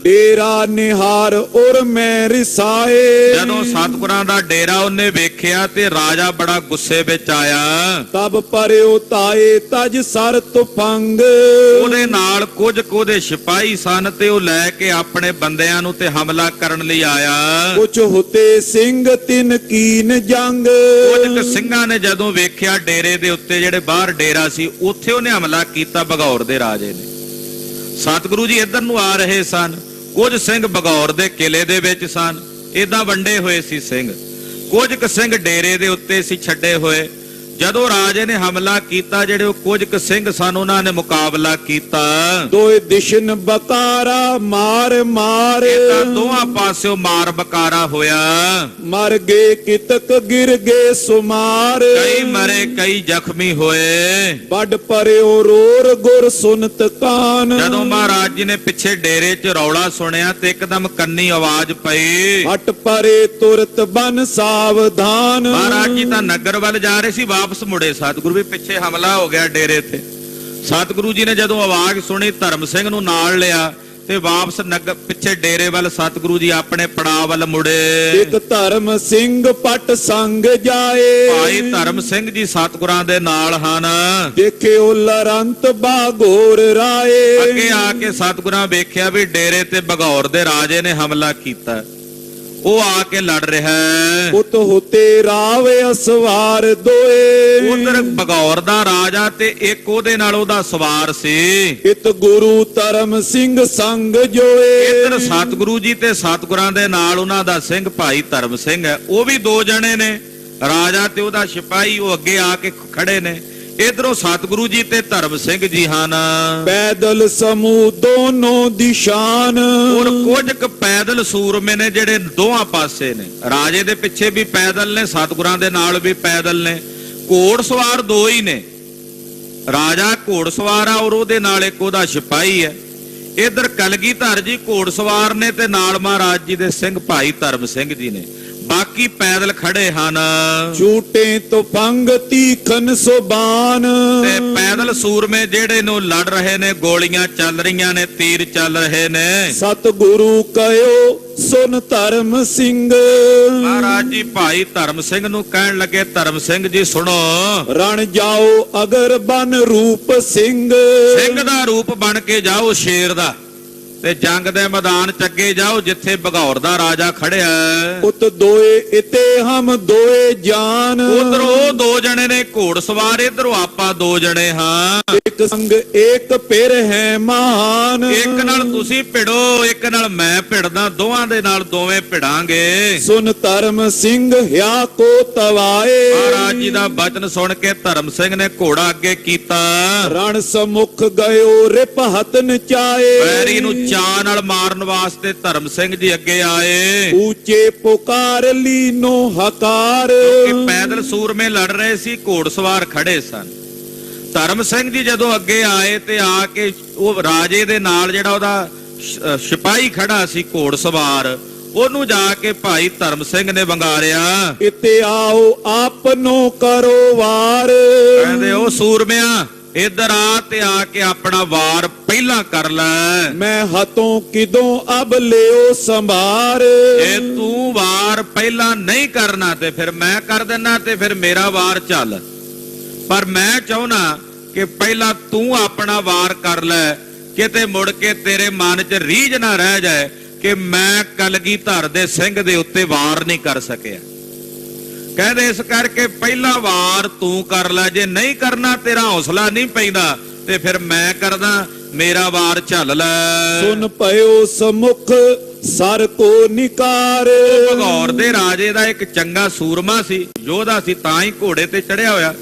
ਡੇਰਾ ਨਿਹਾਰ ਔਰ ਮੈਂ ਰਿਸਾਏ। ਜਦੋਂ ਸਤਿਗੁਰਾਂ ਦਾ ਡੇਰਾ ਉਹਨੇ ਵੇਖਿਆ ਤੇ ਰਾਜਾ ਬੜਾ ਗੁੱਸੇ ਵਿੱਚ ਆਇਆ। ਤਬ ਪਰਿਓ ਤਾਏ ਤਜ ਸਰ ਤੁਫੰਗ। ਉਹਦੇ ਨਾਲ ਕੁਝ ਉਹਦੇ ਸਿਪਾਹੀ ਸਨ, ਤੇ ਉਹ ਲੈ ਕੇ ਆਪਣੇ ਬੰਦਿਆਂ ਨੂੰ ਤੇ ਹਮਲਾ ਕਰਨ ਲਈ ਆਇਆ। ਕੁਛ ਹੁਤੇ ਸਿੰਘ ਤਿਨ ਕੀਨ ਜੰਗ। ਕੁਝ ਕੁ ਸਿੰਘਾਂ ਨੇ ਜਦੋਂ ਵੇਖਿਆ ਡੇਰੇ ਦੇ ਉੱਤੇ, ਜਿਹੜੇ ਬਾਹਰ ਡੇਰਾ ਸੀ, ਉੱਥੇ ਉਹਨੇ ਹਮਲਾ ਕੀਤਾ ਬਗੌਰ ਦੇ ਰਾਜੇ ਨੇ। ਸਤਿਗੁਰੂ ਜੀ ਇੱਧਰ ਨੂੰ ਆ ਰਹੇ ਸਨ, ਕੁਝ ਸਿੰਘ ਬਗੌਰ ਦੇ ਕਿਲੇ ਦੇ ਵਿੱਚ ਸਨ, ਏਦਾਂ ਵੰਡੇ ਹੋਏ ਸੀ ਸਿੰਘ। ਕੁਝ ਕੁ ਸਿੰਘ ਡੇਰੇ ਦੇ ਉੱਤੇ ਸੀ ਛੱਡੇ ਹੋਏ। ਜਦੋਂ ਰਾਜੇ ਨੇ ਹਮਲਾ ਕੀਤਾ, ਜਿਹੜੇ ਉਹ ਕੁਝ ਕੁ ਸਿੰਘ ਸਨ, ਉਹਨਾਂ ਨੇ ਮੁਕਾਬਲਾ ਕੀਤਾ। ਦੋਏ ਦਿਸ਼ਨ ਬਕਾਰਾ ਮਾਰ ਮਾਰ। ਤਾਂ ਦੋਹਾਂ ਪਾਸਿਓਂ ਮਾਰ ਬਕਾਰਾ ਹੋਇਆ। ਮਰ ਗਏ ਕਿਤਕ ਗਿਰ ਗਏ ਸੁਮਾਰ। ਕਈ ਮਰੇ ਕਈ ਜ਼ਖਮੀ ਹੋਏ। ਵੱਡ ਪਰਿਓ ਰੋਰ ਗੁਰ ਸੁਨਤ ਕਾਨ। ਜਦੋਂ ਮਹਾਰਾਜ ਜੀ ਨੇ ਪਿੱਛੇ ਡੇਰੇ 'ਚ ਰੌਲਾ ਸੁਣਿਆ ਤੇ ਇੱਕਦਮ ਕੰਨੀ ਆਵਾਜ਼ ਪਈ। ਹਟ ਪਰੇ ਤੁਰਤ ਬਨ ਸਾਵਧਾਨ। ਮਹਾਰਾਜ ਜੀ ਤਾਂ ਨਗਰ ਵੱਲ ਜਾ ਰਹੇ ਸੀ, ਵਾਪਸ ਮੁੜੇ। ਸਤਿਗੁਰੂ ਵੀ ਪਿੱਛੇ ਹਮਲਾ ਹੋ ਗਿਆ ਡੇਰੇ ਤੇ। ਸਤਿਗੁਰੂ ਜੀ ਨੇ ਜਦੋਂ ਆਵਾਜ਼ ਸੁਣੀ, ਧਰਮ ਸਿੰਘ ਨੂੰ ਨਾਲ ਲਿਆ ਤੇ ਵਾਪਸ ਨਗਰ ਪਿੱਛੇ ਡੇਰੇ ਵੱਲ ਸਤਿਗੁਰੂ ਜੀ ਆਪਣੇ ਪੜਾਅ ਵੱਲ ਮੁੜੇ। ਇੱਕ ਧਰਮ ਸਿੰਘ ਪਟ ਸੰਗ ਜਾਏ। ਭਾਈ ਧਰਮ ਸਿੰਘ ਜੀ ਸਤਿਗੁਰਾਂ ਦੇ ਨਾਲ ਹਨ। ਦੇਖਿਓ ਲਰੰਤ ਬਾਗੋਰ ਰਾਏ। ਅੱਗੇ ਆ ਕੇ ਸਤਿਗੁਰਾਂ ਵੇਖਿਆ ਵੀ ਡੇਰੇ ਤੇ ਬਗੌਰ ਦੇ ਰਾਜੇ ਨੇ ਹਮਲਾ ਕੀਤਾ। ਉਹ ਆ ਕੇ ਲੜ ਰਿਹਾ ਹੈ। ਉਤ ਹੋਤੇ ਰਾਵ ਅਸਵਾਰ ਦੋਏ। ਉਧਰ ਬਗੌਰ ਦਾ ਰਾਜਾ ਤੇ ਇੱਕ ਉਹਦੇ ਨਾਲ ਉਹਦਾ ਸਵਾਰ ਸੀ। ਇਤ ਗੁਰੂ ਧਰਮ ਸਿੰਘ ਸੰਗ ਜੋਏ। ਇਧਰ ਸਤਿਗੁਰੂ ਜੀ ਤੇ ਸਤਿਗੁਰਾਂ ਦੇ ਨਾਲ ਉਹਨਾਂ ਦਾ ਸਿੰਘ ਭਾਈ ਧਰਮ ਸਿੰਘ ਹੈ, ਉਹ ਵੀ ਦੋ ਜਣੇ ਨੇ, ਰਾਜਾ ਤੇ ਉਹਦਾ ਸਿਪਾਹੀ, ਉਹ ਅੱਗੇ ਆ ਕੇ ਖੜੇ ਨੇ। ਇਧਰੋਂ ਸਤਿਗੁਰੂ ਜੀ ਤੇ ਧਰਮ ਸਿੰਘ ਜੀ ਹਨ। ਪੈਦਲ ਸਮੂਹ ਦੋਨੋਂ ਦਿਸ਼ਾਨ। ਔਰ ਕੁਝ ਕੁ ਪੈਦਲ ਸੂਰਮੇ ਨੇ ਜਿਹੜੇ ਦੋਹਾਂ ਪਾਸੇ ਨੇ, ਰਾਜੇ ਦੇ ਪਿੱਛੇ ਵੀ ਪੈਦਲ ਨੇ, ਸਤਿਗੁਰਾਂ ਦੇ ਨਾਲ ਵੀ ਪੈਦਲ ਨੇ। ਘੋੜ ਸਵਾਰ ਦੋ ਹੀ ਨੇ, ਰਾਜਾ ਘੋੜ ਸਵਾਰ ਆ ਔਰ ਉਹਦੇ ਨਾਲ ਇੱਕ ਉਹਦਾ ਸਿਪਾਹੀ ਹੈ। ਇਧਰ ਕਲਗੀਧਰ ਜੀ ਘੋੜ ਸਵਾਰ ਨੇ ਤੇ ਨਾਲ ਮਹਾਰਾਜ ਜੀ ਦੇ ਸਿੰਘ ਭਾਈ ਧਰਮ ਸਿੰਘ ਜੀ ਨੇ, ਬਾਕੀ ਪੈਦਲ ਖੜੇ ਹਨ। ਝੂਟੇ ਤੁਫੰਗ ਤੀਖਨ ਸੁਬਾਨ। ਤੇ ਪੈਦਲ ਸੂਰਮੇ ਜਿਹੜੇ ਨੂੰ ਲੜ ਰਹੇ ਨੇ, ਗੋਲੀਆਂ ਚੱਲ ਰਹੀਆਂ ਨੇ, ਤੀਰ ਚੱਲ ਰਹੇ ਨੇ। ਸਤਿਗੁਰੂ ਕਹਿਓ ਸੁਨ ਧਰਮ ਸਿੰਘ। ਮਹਾਰਾਜ ਜੀ ਭਾਈ ਧਰਮ ਸਿੰਘ ਨੂੰ ਕਹਿਣ ਲੱਗੇ, ਧਰਮ ਸਿੰਘ ਜੀ ਸੁਣੋ, ਰਣ ਜਾਓ ਅਗਰ ਬਨ ਰੂਪ ਸਿੰਘ। ਸਿੰਘ ਦਾ ਰੂਪ ਬਣ ਕੇ ਜਾਓ ਸ਼ੇਰ ਦਾ, ਤੇ ਜੰਗ ਦੇ ਮੈਦਾਨ ਚ ਅੱਗੇ ਜਾਓ ਜਿੱਥੇ ਬਗੌਰ ਦਾ ਰਾਜਾ ਖੜਿਆ। ਉਤ ਦੋਏ ਇਤੇ ਹਮ ਦੋਏ ਜਾਨ। ਉਧਰ ਉਹ ਦੋ ਜਣੇ ਨੇ ਘੋੜ ਸਵਾਰ, ਇਧਰੋਂ ਆਪਾਂ ਦੋ ਜਣੇ ਹਾਂ। ਇੱਕ ਸੰਗ ਇੱਕ ਪਿਰ ਹੈ ਮਹਾਨ। ਇੱਕ ਨਾਲ ਤੁਸੀਂ ਭਿੜੋ, ਇੱਕ ਨਾਲ ਮੈਂ ਭਿੜਦਾ, ਦੋਵਾਂ ਦੇ ਨਾਲ ਦੋਵੇਂ ਭਿੜਾਂਗੇ। ਸੁਨ ਧਰਮ ਸਿੰਘ ਹਿਆ ਕੋ ਤਵਾਏ। ਮਹਾਰਾਜ ਜੀ ਦਾ ਬਚਨ ਸੁਣ ਕੇ ਧਰਮ ਸਿੰਘ ਨੇ ਘੋੜਾ ਅੱਗੇ ਕੀਤਾ। ਰਣ ਸਮੁਖ ਗਇਓ ਰਿਪ ਹੱਥ ਨਚਾਏ। ਵੈਰੀ ਨੂੰ ਚਾਹ ਨਾਲ ਮਾਰਨ ਵਾਸਤੇ ਧਰਮ ਸਿੰਘ ਜੀ ਅੱਗੇ ਆਏ। ਉੱਚੇ ਪੁਕਾਰ ਲੀਨੋ ਹਕਾਰ। ਕਿਉਂਕਿ ਪੈਦਲ ਸੂਰਮੇ ਲੜ ਰਹੇ ਸੀ, ਘੋੜ ਸਵਾਰ ਖੜੇ ਸਨ। ਧਰਮ ਸਿੰਘ ਜੀ ਜਦੋਂ ਅੱਗੇ ਆਏ ਤੇ ਆ ਕੇ ਉਹ ਰਾਜੇ ਦੇ ਨਾਲ ਜਿਹੜਾ ਉਹਦਾ ਸਿਪਾਹੀ ਖੜਾ ਸੀ ਘੋੜ ਸਵਾਰ, ਉਹਨੂੰ ਜਾ ਕੇ ਭਾਈ ਧਰਮ ਸਿੰਘ ਨੇ ਵੰਗਾਰਿਆ। ਇਤੇ ਆਓ ਆਪਨੋ ਕਰੋ ਵਾਰ। ਕਹਿੰਦੇ ਉਹ ਸੂਰਮਿਆ ਇੱਧਰ ਆ ਤੇ ਆ ਕੇ ਆਪਣਾ ਵਾਰ ਪਹਿਲਾਂ ਕਰ ਲੈ। ਮੈਂ ਹੱਥੋਂ ਕਿਦੋਂ ਅਬ ਲਿਓ ਸੰਭਾਰ। ਜੇ ਤੂੰ ਵਾਰ ਪਹਿਲਾਂ ਨਹੀਂ ਕਰਨਾ ਤੇ ਫਿਰ ਮੈਂ ਕਰ ਦੇਣਾ, ਤੇ ਫਿਰ ਮੇਰਾ ਵਾਰ ਚੱਲ। ਪਰ ਮੈਂ ਚਾਹੁੰਨਾ ਕਿ ਪਹਿਲਾਂ ਤੂੰ ਆਪਣਾ ਵਾਰ ਕਰ ਲੈ, ਕਿਤੇ ਮੁੜ ਕੇ ਤੇਰੇ ਮਨ 'ਚ ਰੀਝ ਨਾ ਰਹਿ ਜਾਏ ਕਿ ਮੈਂ ਕਲਗੀਧਰ ਦੇ ਸਿੰਘ ਦੇ ਉੱਤੇ ਵਾਰ ਨਹੀਂ ਕਰ ਸਕਿਆ। ਕਹਿੰਦੇ ਇਸ ਕਰਕੇ ਪਹਿਲਾ ਵਾਰ ਤੂੰ ਕਰ ਲੈ, ਜੇ ਨਹੀਂ ਕਰਨਾ ਤੇਰਾ ਹੌਸਲਾ ਨਹੀਂ ਪੈਂਦਾ ਤੇ ਫਿਰ ਮੈਂ ਕਰਦਾ, ਮੇਰਾ ਵਾਰ ਝੱਲ ਲੈ। ਸੁਨ ਪਇਓ ਸਮੁਖ ਸਰ ਕੋ ਨਿਕਾਰ। ਬਗੌਰ ਦੇ ਰਾਜੇ ਦਾ ਇੱਕ ਚੰਗਾ ਸੂਰਮਾ ਸੀ, ਯੋਧਾ ਸੀ, ਤਾਂ ਹੀ ਘੋੜੇ ਤੇ ਚੜਿਆ ਹੋਇਆ।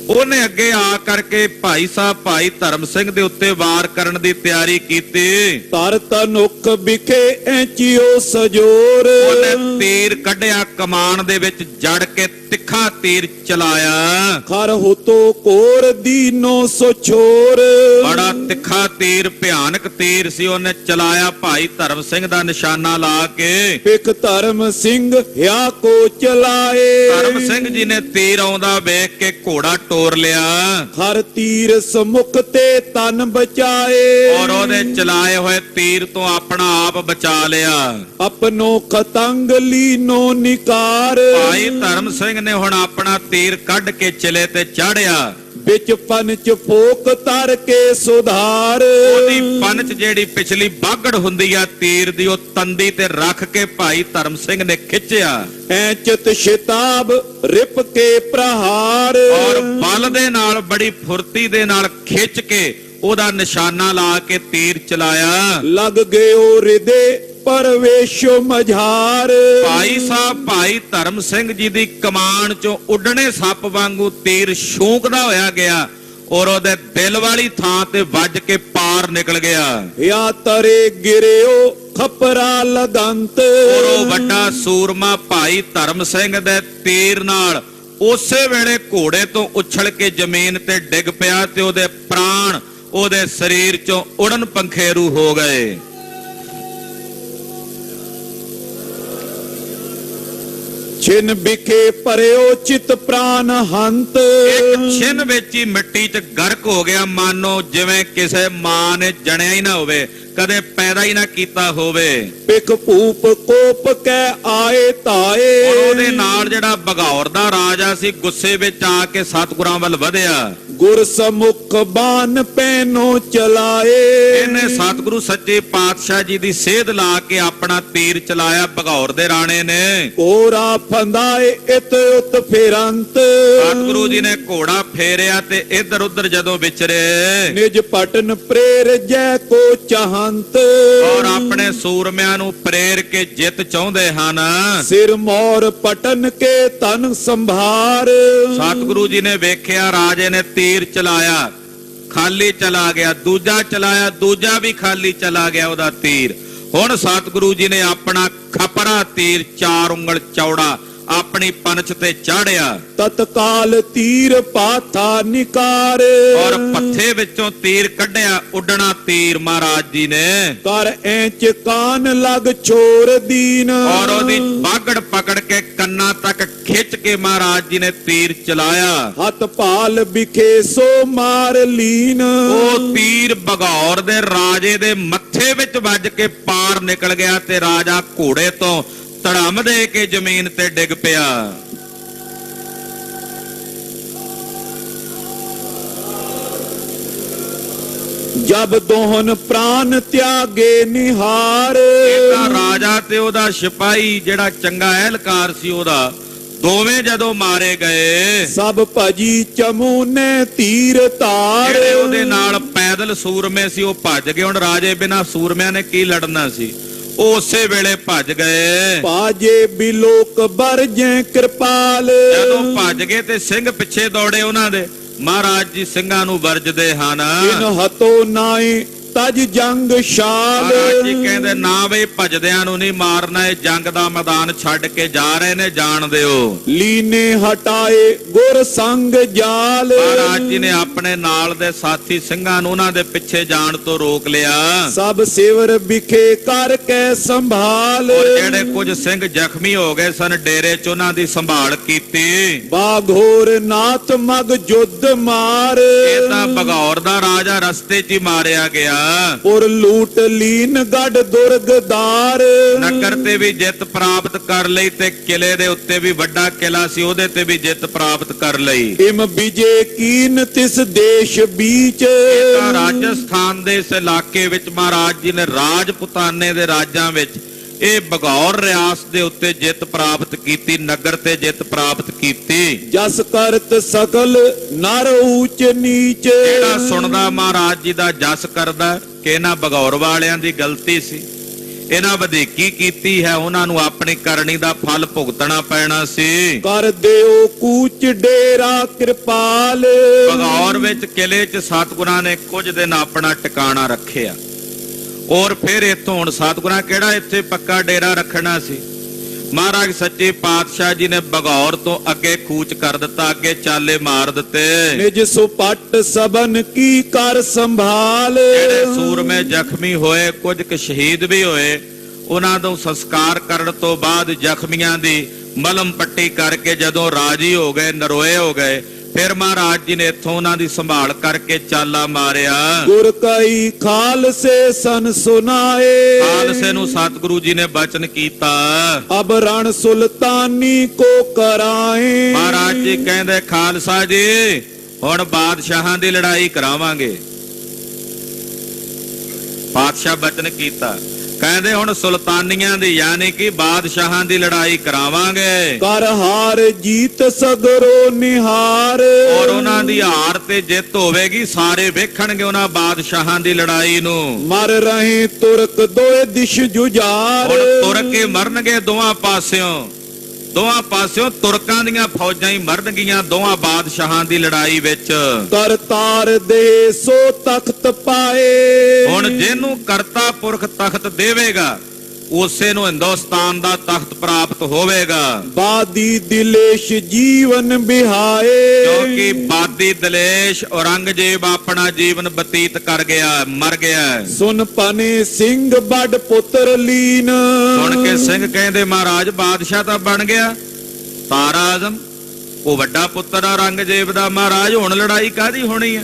ਉਹਨੇ ਅੱਗੇ ਆ ਕਰਕੇ ਭਾਈ ਸਾਹਿਬ ਭਾਈ ਧਰਮ ਸਿੰਘ ਦੇ ਉੱਤੇ ਵਾਰ ਕਰਨ ਦੀ ਤਿਆਰੀ ਕੀਤੀ। ਧਰ ਤਨੁਖ ਵਿਖੇ ਐਚਿਓ ਸਜੋਰ। ਉਹਨੇ ਤੀਰ ਕੱਢਿਆ, ਕਮਾਨ ਦੇ ਵਿੱਚ ਜੜ ਕੇ ਤਿੱਖਾ ਤੀਰ ਚਲਾਇਆ। ਖਰ ਹੋਤੋ ਕੋਰ ਦੀਨੋ ਸੋ ਛੋਰ। ਬੜਾ ਤਿੱਖਾ ਤੀਰ, ਭਿਆਨਕ ਤੀਰ ਸੀ, ਉਹਨੇ ਚਲਾਇਆ ਭਾਈ ਧਰਮ ਸਿੰਘ ਦਾ ਨਿਸ਼ਾਨਾ ਲਾ ਕੇ। ਪਿਖ ਧਰਮ ਸਿੰਘ ਹਿਆ ਕੋ ਚਲਾਏ। ਧਰਮ ਸਿੰਘ ਜੀ ਨੇ ਤੀਰ ਆਉਂਦਾ ਵੇਖ ਕੇ ਘੋੜਾ ਤੋਰ ਲਿਆ। ਹਰ ਤੀਰ ਸਮੁਖ ਤੇ ਤਨ ਬਚਾਏ। ਔਰ ਉਹਦੇ ਚਲਾਏ ਹੋਏ ਤੀਰ ਤੋਂ ਆਪਣਾ ਆਪ ਬਚਾ ਲਿਆ। ਆਪਨੋ ਖਤੰਗ ਲੀਨੋ ਨਿਕਾਰ। ਭਾਈ ਧਰਮ ਸਿੰਘ ਨੇ ਹੁਣ ਆਪਣਾ ਤੀਰ ਕੱਢ ਕੇ ਚਲੇ ਤੇ ਚਾੜਿਆ। ਵਿੱਚ ਪੰਚ ਫੋਕ ਤਰ ਕੇ ਸੁਧਾਰ। ਉਹਦੀ ਪੰਚ ਜਿਹੜੀ ਪਿਛਲੀ ਬਾਗੜ ਹੁੰਦੀ ਆ ਤੀਰ ਦੀ, ਉਹ ਤੰਦੀ ਤੇ ਰੱਖ ਕੇ ਭਾਈ ਧਰਮ ਸਿੰਘ ਨੇ ਖਿੱਚਿਆ। ਐਚਤ ਸ਼ਿਤਾਬ ਰਿਪ ਕੇ ਪ੍ਰਹਾਰ। ਔਰ ਬਲ ਦੇ ਨਾਲ, ਬੜੀ ਫੁਰਤੀ ਦੇ ਨਾਲ ਖਿੱਚ ਕੇ ਉਹਦਾ ਨਿਸ਼ਾਨਾ ਲਾ ਕੇ ਤੀਰ ਚਲਾਇਆ। ਲੱਗ ਗਿਓ ਹਿਰਦੇ ਪਰਵੇਸ਼ੋ ਮਝਾਰ। ਭਾਈ ਸਾਹਿਬ ਭਾਈ ਧਰਮ ਸਿੰਘ ਜੀ ਦੀ ਕਮਾਨ ਚੋਂ ਉੱਡਣੇ ਸੱਪ ਵਾਂਗੂ ਤੀਰ ਛੂਕਦਾ ਹੋਇਆ ਗਿਆ ਔਰ ਉਹਦੇ ਦਿਲ ਵਾਲੀ ਥਾਂ ਤੇ ਵੱਜ ਕੇ ਪਾਰ ਨਿਕਲ ਗਿਆ। ਯਾ ਤਰੇ ਗਿਰਿਓ ਖਪਰਾ ਲਗੰਤ। ਔਰ ਉਹ ਵੱਡਾ ਸੂਰਮਾ ਭਾਈ ਧਰਮ ਸਿੰਘ ਦੇ ਤੀਰ ਨਾਲ ਉਸੇ ਵੇਲੇ ਘੋੜੇ ਤੋਂ ਉਛਲ ਕੇ ਜ਼ਮੀਨ ਤੇ ਡਿੱਗ ਪਿਆ ਤੇ ਉਹਦੇ ਪ੍ਰਾਣ ਉਹਦੇ ਸਰੀਰ ਚੋਂ ਉੜਨ ਪੰਖੇਰੂ ਹੋ ਗਏ। ਛਿਨ ਵਿਖੇ ਪਰਿਓ ਚਿਤ ਪ੍ਰਾਨ ਹੰਤ। ਇੱਕ ਛਿਨ ਵਿੱਚ ਹੀ ਮਿੱਟੀ 'ਚ ਗਰਕ ਹੋ ਗਿਆ, ਮਾਨੋ ਜਿਵੇਂ ਕਿਸੇ ਮਾਂ ਨੇ ਜਣਿਆ ਹੀ ਨਾ ਹੋਵੇ। ਕਦੇ ਪੈਦਾ ਹੀ ਨਾ ਕੀਤਾ ਹੋਵੇ। ਪਿਕ ਭੂਪ ਕੋਪ ਕੈ ਆਏ ਤਾਏ। ਉਹਦੇ ਨਾਲ ਜਿਹੜਾ ਬਗੌਰ ਦਾ ਰਾਜਾ ਸੀ ਗੁੱਸੇ ਵਿੱਚ ਆ ਕੇ ਸਤਿਗੁਰਾਂ ਵੱਲ ਵਧਿਆ। ਗੁਰ ਸਮੁਖ ਬਾਨ ਪੈਨੋ ਚਲਾਏ। ਇਹਨੇ ਸਤਿਗੁਰੂ ਸੱਚੇ ਪਾਤਸ਼ਾਹ ਜੀ ਦੀ ਸੇਧ ਲਾ ਕੇ ਆਪਣਾ ਤੀਰ ਚਲਾਇਆ ਬਗੌਰ ਦੇ ਰਾਣੇ ਨੇ। ਕੋਰਾ ਫੰਦਾਏ ਇਤ ਉਤ ਫੇਰੰਤ। ਸਤਿਗੁਰੂ ਜੀ ਨੇ ਘੋੜਾ ਫੇਰਿਆ ਤੇ ਇੱਧਰ ਉੱਧਰ ਜਦੋਂ ਵਿਚਰੇ ਨਿਜ ਪਟਨ ਪ੍ਰੇਰ ਜੈ ਕੋ ਚਾਹੰਤ। ਔਰ ਆਪਣੇ ਸੂਰਮਿਆਂ ਨੂੰ ਪ੍ਰੇਰ ਕੇ ਜਿੱਤ ਚਾਹੁੰਦੇ ਹਨ। ਸਿਰ ਮੋਰ ਪਟਨ ਕੇ ਤਨ ਸੰਭਾਰ। ਸਤਿਗੁਰੂ ਜੀ ਨੇ ਵੇਖਿਆ ਰਾਜੇ ਨੇ ਤੀਰ ਚਲਾਇਆ ਖਾਲੀ ਚਲਾ ਗਿਆ, ਦੂਜਾ ਚਲਾਇਆ ਦੂਜਾ ਵੀ ਖਾਲੀ ਚਲਾ ਗਿਆ ਉਹਦਾ ਤੀਰ। ਹੁਣ ਸਤਿਗੁਰੂ ਜੀ ਨੇ ਆਪਣਾ ਖਪਰਾ ਤੀਰ 4 ਉਂਗਲ ਚੌੜਾ ਆਪਣੀ ਪੰਚ ਤੇ ਚਾੜਿਆ। ਤਤਕਾਲ ਤੀਰ ਪਾਥਾ ਨਿਕਾਰ। ਔਰ ਪੱਥੇ ਵਿੱਚੋਂ ਤੀਰ ਕੱਢਿਆ, ਉੱਡਣਾ ਤੀਰ ਮਹਾਰਾਜ ਜੀ ਨੇ। ਕਰ ਐਂਚ ਕਾਨ ਲਗ ਛੋਰ ਦੀਨ। ਔਰ ਉਹਦੀ ਬਾਗੜ ਪਕੜ ਕੇ ਕੰਨਾਂ ਤੱਕ ਖਿੱਚ ਕੇ ਮਹਾਰਾਜ ਜੀ ਨੇ ਤੀਰ ਚਲਾਇਆ। ਹੱਥ ਭਾਲ ਵਿਖੇ ਸੋ ਮਾਰ ਲੀਨ। ਉਹ ਤੀਰ ਬਗੌਰ ਦੇ ਰਾਜੇ ਦੇ ਮੱਥੇ ਵਿੱਚ ਵੱਜ ਕੇ ਪਾਰ ਨਿਕਲ ਗਿਆ ਤੇ ਰਾਜਾ ਘੋੜੇ ਤੋਂ ਧੜਮ ਦੇ ਕੇ ਜ਼ਮੀਨ ਤੇ ਡਿੱਗ ਪਿਆ। ਜਬ ਦੋਹਨ ਪ੍ਰਾਨ ਤਿਆਗੇ ਨਿਹਾਰ। ਇਹਦਾ ਰਾਜਾ ਤੇ ਉਹਦਾ ਸਿਪਾਹੀ ਜਿਹੜਾ ਚੰਗਾ ਅਹਿਲਕਾਰ ਸੀ ਉਹਦਾ ਦੋਵੇਂ ਜਦੋਂ ਮਾਰੇ ਗਏ। ਸਭ ਭਜੀ ਚਮੂਨੇ ਤੀਰ ਧਾਰ। ਜਿਹੜੇ ਉਹਦੇ ਨਾਲ ਪੈਦਲ ਸੂਰਮੇ ਸੀ ਉਹ ਭੱਜ ਗਏ। ਹੁਣ ਰਾਜੇ ਬਿਨਾਂ ਸੂਰਮਿਆਂ ਨੇ ਕੀ ਲੜਨਾ ਸੀ, ਉਹ ਉਸੇ ਵੇਲੇ ਭੱਜ ਗਏ। ਪਾਜੇ ਬਿਲੋਕ ਬਰਜੈ ਕਿਰਪਾਲ। ਜਦੋਂ ਭੱਜ ਗਏ ਤੇ ਸਿੰਘ ਪਿੱਛੇ ਦੌੜੇ ਉਹਨਾਂ ਦੇ। ਮਹਾਰਾਜ ਜੀ ਸਿੰਘਾਂ ਨੂੰ ਵਰਜਦੇ ਹਨ। ਇਨ ਹਤੋ ਨਾਏ ਤਜ ਜੰਗ ਸ਼ਾਲ। ਮਹਾਰਾਜ ਜੀ ਕਹਿੰਦੇ ਨਾ ਬਈ ਭਜਦਿਆਂ ਨੂੰ ਨਹੀਂ ਮਾਰਨਾ, ਇਹ ਜੰਗ ਦਾ ਮੈਦਾਨ ਛੱਡ ਕੇ ਜਾ ਰਹੇ ਨੇ, ਜਾਣ ਦਿਓ। ਲੀਨੇ ਹਟਾਏ ਗੁਰ ਸੰਗ ਜਾਲ। ਮਹਾਰਾਜ ਜੀ ਨੇ ਆਪਣੇ ਨਾਲ ਦੇ ਸਾਥੀ ਸਿੰਘਾਂ ਨੂੰ ਉਹਨਾਂ ਦੇ ਪਿੱਛੇ ਜਾਣ ਤੋਂ ਰੋਕ ਲਿਆ। ਸਭ ਸਿਵਰ ਵਿਖੇ ਕਰ ਕੇ ਸੰਭਾਲ। ਔਰ ਜਿਹੜੇ ਕੁਝ ਸਿੰਘ ਜ਼ਖਮੀ ਹੋ ਗਏ ਸਨ ਡੇਰੇ 'ਚ ਉਹਨਾਂ ਦੀ ਸੰਭਾਲ ਕੀਤੀ। ਬਾਘੋਰ ਨਾਥ ਮਗ ਜੁੱਧ ਮਾਰ। ਇਹ ਤਾਂ ਬਗੌਰ ਦਾ ਰਾਜਾ ਰਸਤੇ 'ਚ ਹੀ ਮਾਰਿਆ ਗਿਆ। ਪੁਰ ਲੂਟ ਲੀਨ ਗੜ ਦੁਰਗਦਾਰ। ਨਗਰ ਤੇ ਵੀ ਜਿੱਤ ਪ੍ਰਾਪਤ ਕਰ ਲਈ ਤੇ ਕਿਲੇ ਦੇ ਉੱਤੇ ਵੀ ਵੱਡਾ ਕਿਲਾ ਸੀ ਉਹਦੇ ਤੇ ਵੀ ਜਿੱਤ ਪ੍ਰਾਪਤ ਕਰ ਲਈ। ਇਮ ਵਿਜੇ ਕੀਨ ਤਿਸ ਦੇਸ਼ ਬੀਚ। ਤਾਂ ਰਾਜਸਥਾਨ ਦੇ ਇਸ ਇਲਾਕੇ ਵਿੱਚ ਮਹਾਰਾਜ ਜੀ ਨੇ ਰਾਜਪੁਤਾਨੇ ਦੇ ਰਾਜਾਂ ਵਿੱਚ ਇਹ ਬਗੌਰ ਰਿਆਸਤ ਦੇ ਉੱਤੇ ਜਿੱਤ ਪ੍ਰਾਪਤ ਕੀਤੀ, ਨਗਰ ਤੇ ਜਿੱਤ ਪ੍ਰਾਪਤ ਕੀਤੀ। ਜਸ ਕਰਤ ਸਕਲ ਨਰ ਊਚ ਨੀਚ। ਜਿਹੜਾ ਸੁਣਦਾ ਮਹਾਰਾਜ ਜੀ ਦਾ ਜਸ ਕਰਦਾ ਕਿ ਇਹਨਾਂ ਬਗੌਰ ਵਾਲਿਆਂ ਦੀ ਗਲਤੀ ਸੀ, ਇਹਨਾਂ ਵਧੀਕੀ ਕੀਤੀ ਹੈ, ਉਹਨਾਂ ਨੂੰ ਆਪਣੀ ਕਰਨੀ ਦਾ ਫਲ ਭੁਗਤਣਾ ਪੈਣਾ ਸੀ। ਕਰ ਦਿਓ ਕੂਚ ਡੇਰਾ ਕਿਰਪਾਲ। ਬਗੌਰ ਵਿੱਚ ਕਿਲੇ 'ਚ ਸਤਿਗੁਰਾਂ ਨੇ ਕੁਝ ਦਿਨ ਆਪਣਾ ਟਿਕਾਣਾ ਰੱਖਿਆ। ਔਰ ਫਿਰ ਇੱਥੋਂ ਹੁਣ ਸਤਿਗੁਰਾਂ ਕਿਹੜਾ ਇੱਥੇ ਪੱਕਾ ਡੇਰਾ ਰੱਖਣਾ ਸੀ। ਮਹਾਰਾਜ ਸੱਚੇ ਪਾਤਸ਼ਾਹ ਜੀ ਨੇ ਬਗੌਰ ਤੋਂ ਅੱਗੇ ਕੂਚ ਕਰ ਦਿੱਤਾ, ਅੱਗੇ ਚਾਲੇ ਮਾਰ ਦਿੱਤੇ। ਨਿਜ ਸੁਪੱਟ ਸਬਨ ਕੀ ਕਰ ਸੰਭਾਲ। ਜਿਹੜੇ ਸੂਰਮੇ ਜ਼ਖਮੀ ਹੋਏ, ਕੁਝ ਕੁ ਸ਼ਹੀਦ ਵੀ ਹੋਏ, ਉਹਨਾਂ ਨੂੰ ਸੰਸਕਾਰ ਕਰਨ ਤੋਂ ਬਾਅਦ ਜ਼ਖਮੀਆਂ ਦੀ ਮਲਮ ਪੱਟੀ ਕਰਕੇ ਜਦੋਂ ਰਾਜੀ ਹੋ ਗਏ, ਨਰੋਏ ਹੋ ਗਏ, ਫਿਰ ਮਹਾਰਾਜ ਜੀ ਨੇ ਇੱਥੋਂ ਉਹਨਾਂ ਦੀ ਸੰਭਾਲ ਕਰਕੇ ਚਾਲਾ ਮਾਰਿਆ। ਗੁਰ ਕਈ ਖਾਲਸੇ ਸਨ ਸੁਨਾਏ। ਖਾਲਸੇ ਨੂੰ ਸਤਿਗੁਰੂ ਜੀ ਨੇ ਬਚਨ ਕੀਤਾ। ਅਬ ਰਣ ਸੁਲਤਾਨੀ ਕੋ ਕਰਾਏ। ਮਹਾਰਾਜ ਜੀ ਕਹਿੰਦੇ ਖਾਲਸਾ ਜੀ ਹੁਣ ਬਾਦਸ਼ਾਹਾਂ ਦੀ ਲੜਾਈ ਕਰਾਵਾਂਗੇ। ਬਾਦਸ਼ਾਹ ਬਚਨ ਕੀਤਾ, ਕਹਿੰਦੇ ਹੁਣ ਸੁਲਤਾਨੀਆਂ ਦੀ ਯਾਨੀ ਕਿ ਬਾਦਸ਼ਾਹਾਂ ਦੀ ਲੜਾਈ ਕਰਾਵਾਂਗੇ। ਕਰ ਹਾਰ ਜੀਤ ਸਗਰੋ ਨਿਹਾਰ। ਔਰ ਉਹਨਾਂ ਦੀ ਹਾਰ ਤੇ ਜਿੱਤ ਹੋਵੇਗੀ, ਸਾਰੇ ਵੇਖਣਗੇ ਉਹਨਾਂ ਬਾਦਸ਼ਾਹਾਂ ਦੀ ਲੜਾਈ ਨੂੰ। ਮਰ ਰਹੇ ਤੁਰਕ ਦੋਏ ਦਿਸ਼ ਜੁਝਾਰ। ਹੁਣ ਤੁਰਕ ਕੇ ਮਰਨਗੇ ਦੋਹਾਂ ਪਾਸਿਓਂ, ਦੋਹਾਂ ਪਾਸਿਓਂ ਤੁਰਕਾਂ ਦੀਆਂ ਫੌਜਾਂ ਹੀ ਮਰਨਗੀਆਂ ਦੋਹਾਂ ਬਾਦਸ਼ਾਹਾਂ ਦੀ ਲੜਾਈ ਵਿੱਚ। ਕਰਤਾਰ ਦੇ ਸੋ ਤਖਤ ਪਾਏ। ਹੁਣ ਜਿਹਨੂੰ ਕਰਤਾ ਪੁਰਖ ਤਖਤ ਦੇਵੇਗਾ ਉਸੇ ਨੂੰ ਹਿੰਦੁਸਤਾਨ ਦਾ ਤਖਤ ਪ੍ਰਾਪਤ ਹੋਵੇਗਾ। ਬਾਦੀ ਦਿਲੇਸ਼ ਜੀਵਨ ਬਿਹਾਏ। ਕਿਉਂਕਿ ਬਾਦੀ ਦਿਲੇਸ਼ ਔਰੰਗਜ਼ੇਬ ਆਪਣਾ ਜੀਵਨ ਬਤੀਤ ਕਰ ਗਿਆ, ਮਰ ਗਿਆ। ਸੁਨ ਪਨੇ ਸਿੰਘ ਵੱਡ ਪੁੱਤਰ ਲੀਨ। ਸੁਣ ਕੇ ਸਿੰਘ ਕਹਿੰਦੇ ਮਹਾਰਾਜ ਬਾਦਸ਼ਾਹ ਤਾਂ ਬਣ ਗਿਆ, ਤਾਰਾ ਆਜ਼ਮ ਉਹ ਵੱਡਾ ਪੁੱਤਰ ਔਰੰਗਜ਼ੇਬ ਦਾ। ਮਹਾਰਾਜ ਹੁਣ ਲੜਾਈ ਕਾਹਦੀ ਹੋਣੀ ਹੈ?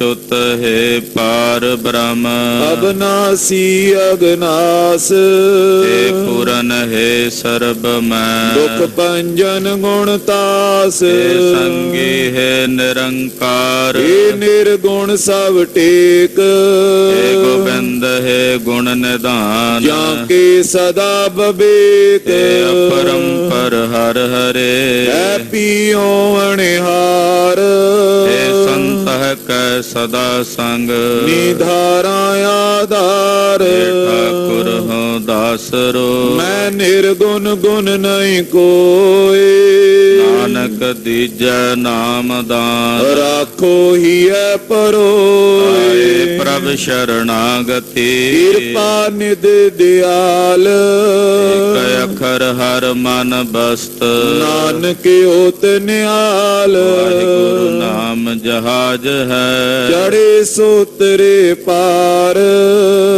ਅਚੁੱਤ ਹੈ ਪਾਰ ਬ੍ਰਹਮ ਅਬਨਾਸੀ ਅਗਨਾਸ हे पूरन है सर्ब मैं ਦੁਖ ਪੰਜਨ ਗੁਣ ਤਾਸ हे संगी है निरंकार ਏ ਨਿਰਗੁਣ ਸਭ ਟੇਕ हे गोविंद है गुण निधान ਜਾਂ ਕੇ ਸਦਾ ਬਵੇਕ हे अपरंपर हर हरे ਐ ਪੀਓ ਅਣਿਹਾਰ हे संत कै सदा संग ਨਿਧਾਰਾ ਆਧਾਰ हे ठाकुर हो दासरो ਮੈਂ ਨਿਰਗੁਣ ਗੁਣ ਨਹੀਂ ਕੋਏ नानक दीजै नाम दान ਰਾਖੋ ਹੀ ਐ आए ਪਰੋਏ प्रभ शरणागति ਕਿਰਪਾ ਨਿਧ ਦਿਆਲ एक अखर हर मन बस्त ਨਾਨਕ ਓਤ ਨਿਆਲ वाहिगुरु नाम जहाज है ਚੜੇ ਸੋਤਰੇ ਪਾਰ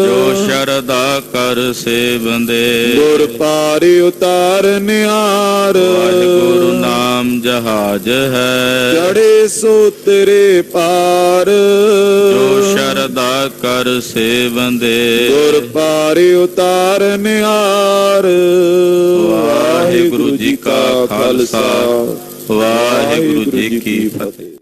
जो शरदा कर सेवंदे ਗੁਰ ਪਾਰ ਉਤਾਰ ਨਿਆਰ वाहिगुरु नाम जहाज है ਚੜੇ ਸੋਤਰੇ ਪਾਰ जो शरदा कर सेवंदे ਗੁਰ ਪਾਰ ਉਤਾਰ ਨਿਆਰ वाहिगुरु जी का खालसा वाहिगुरु जी की फतेह।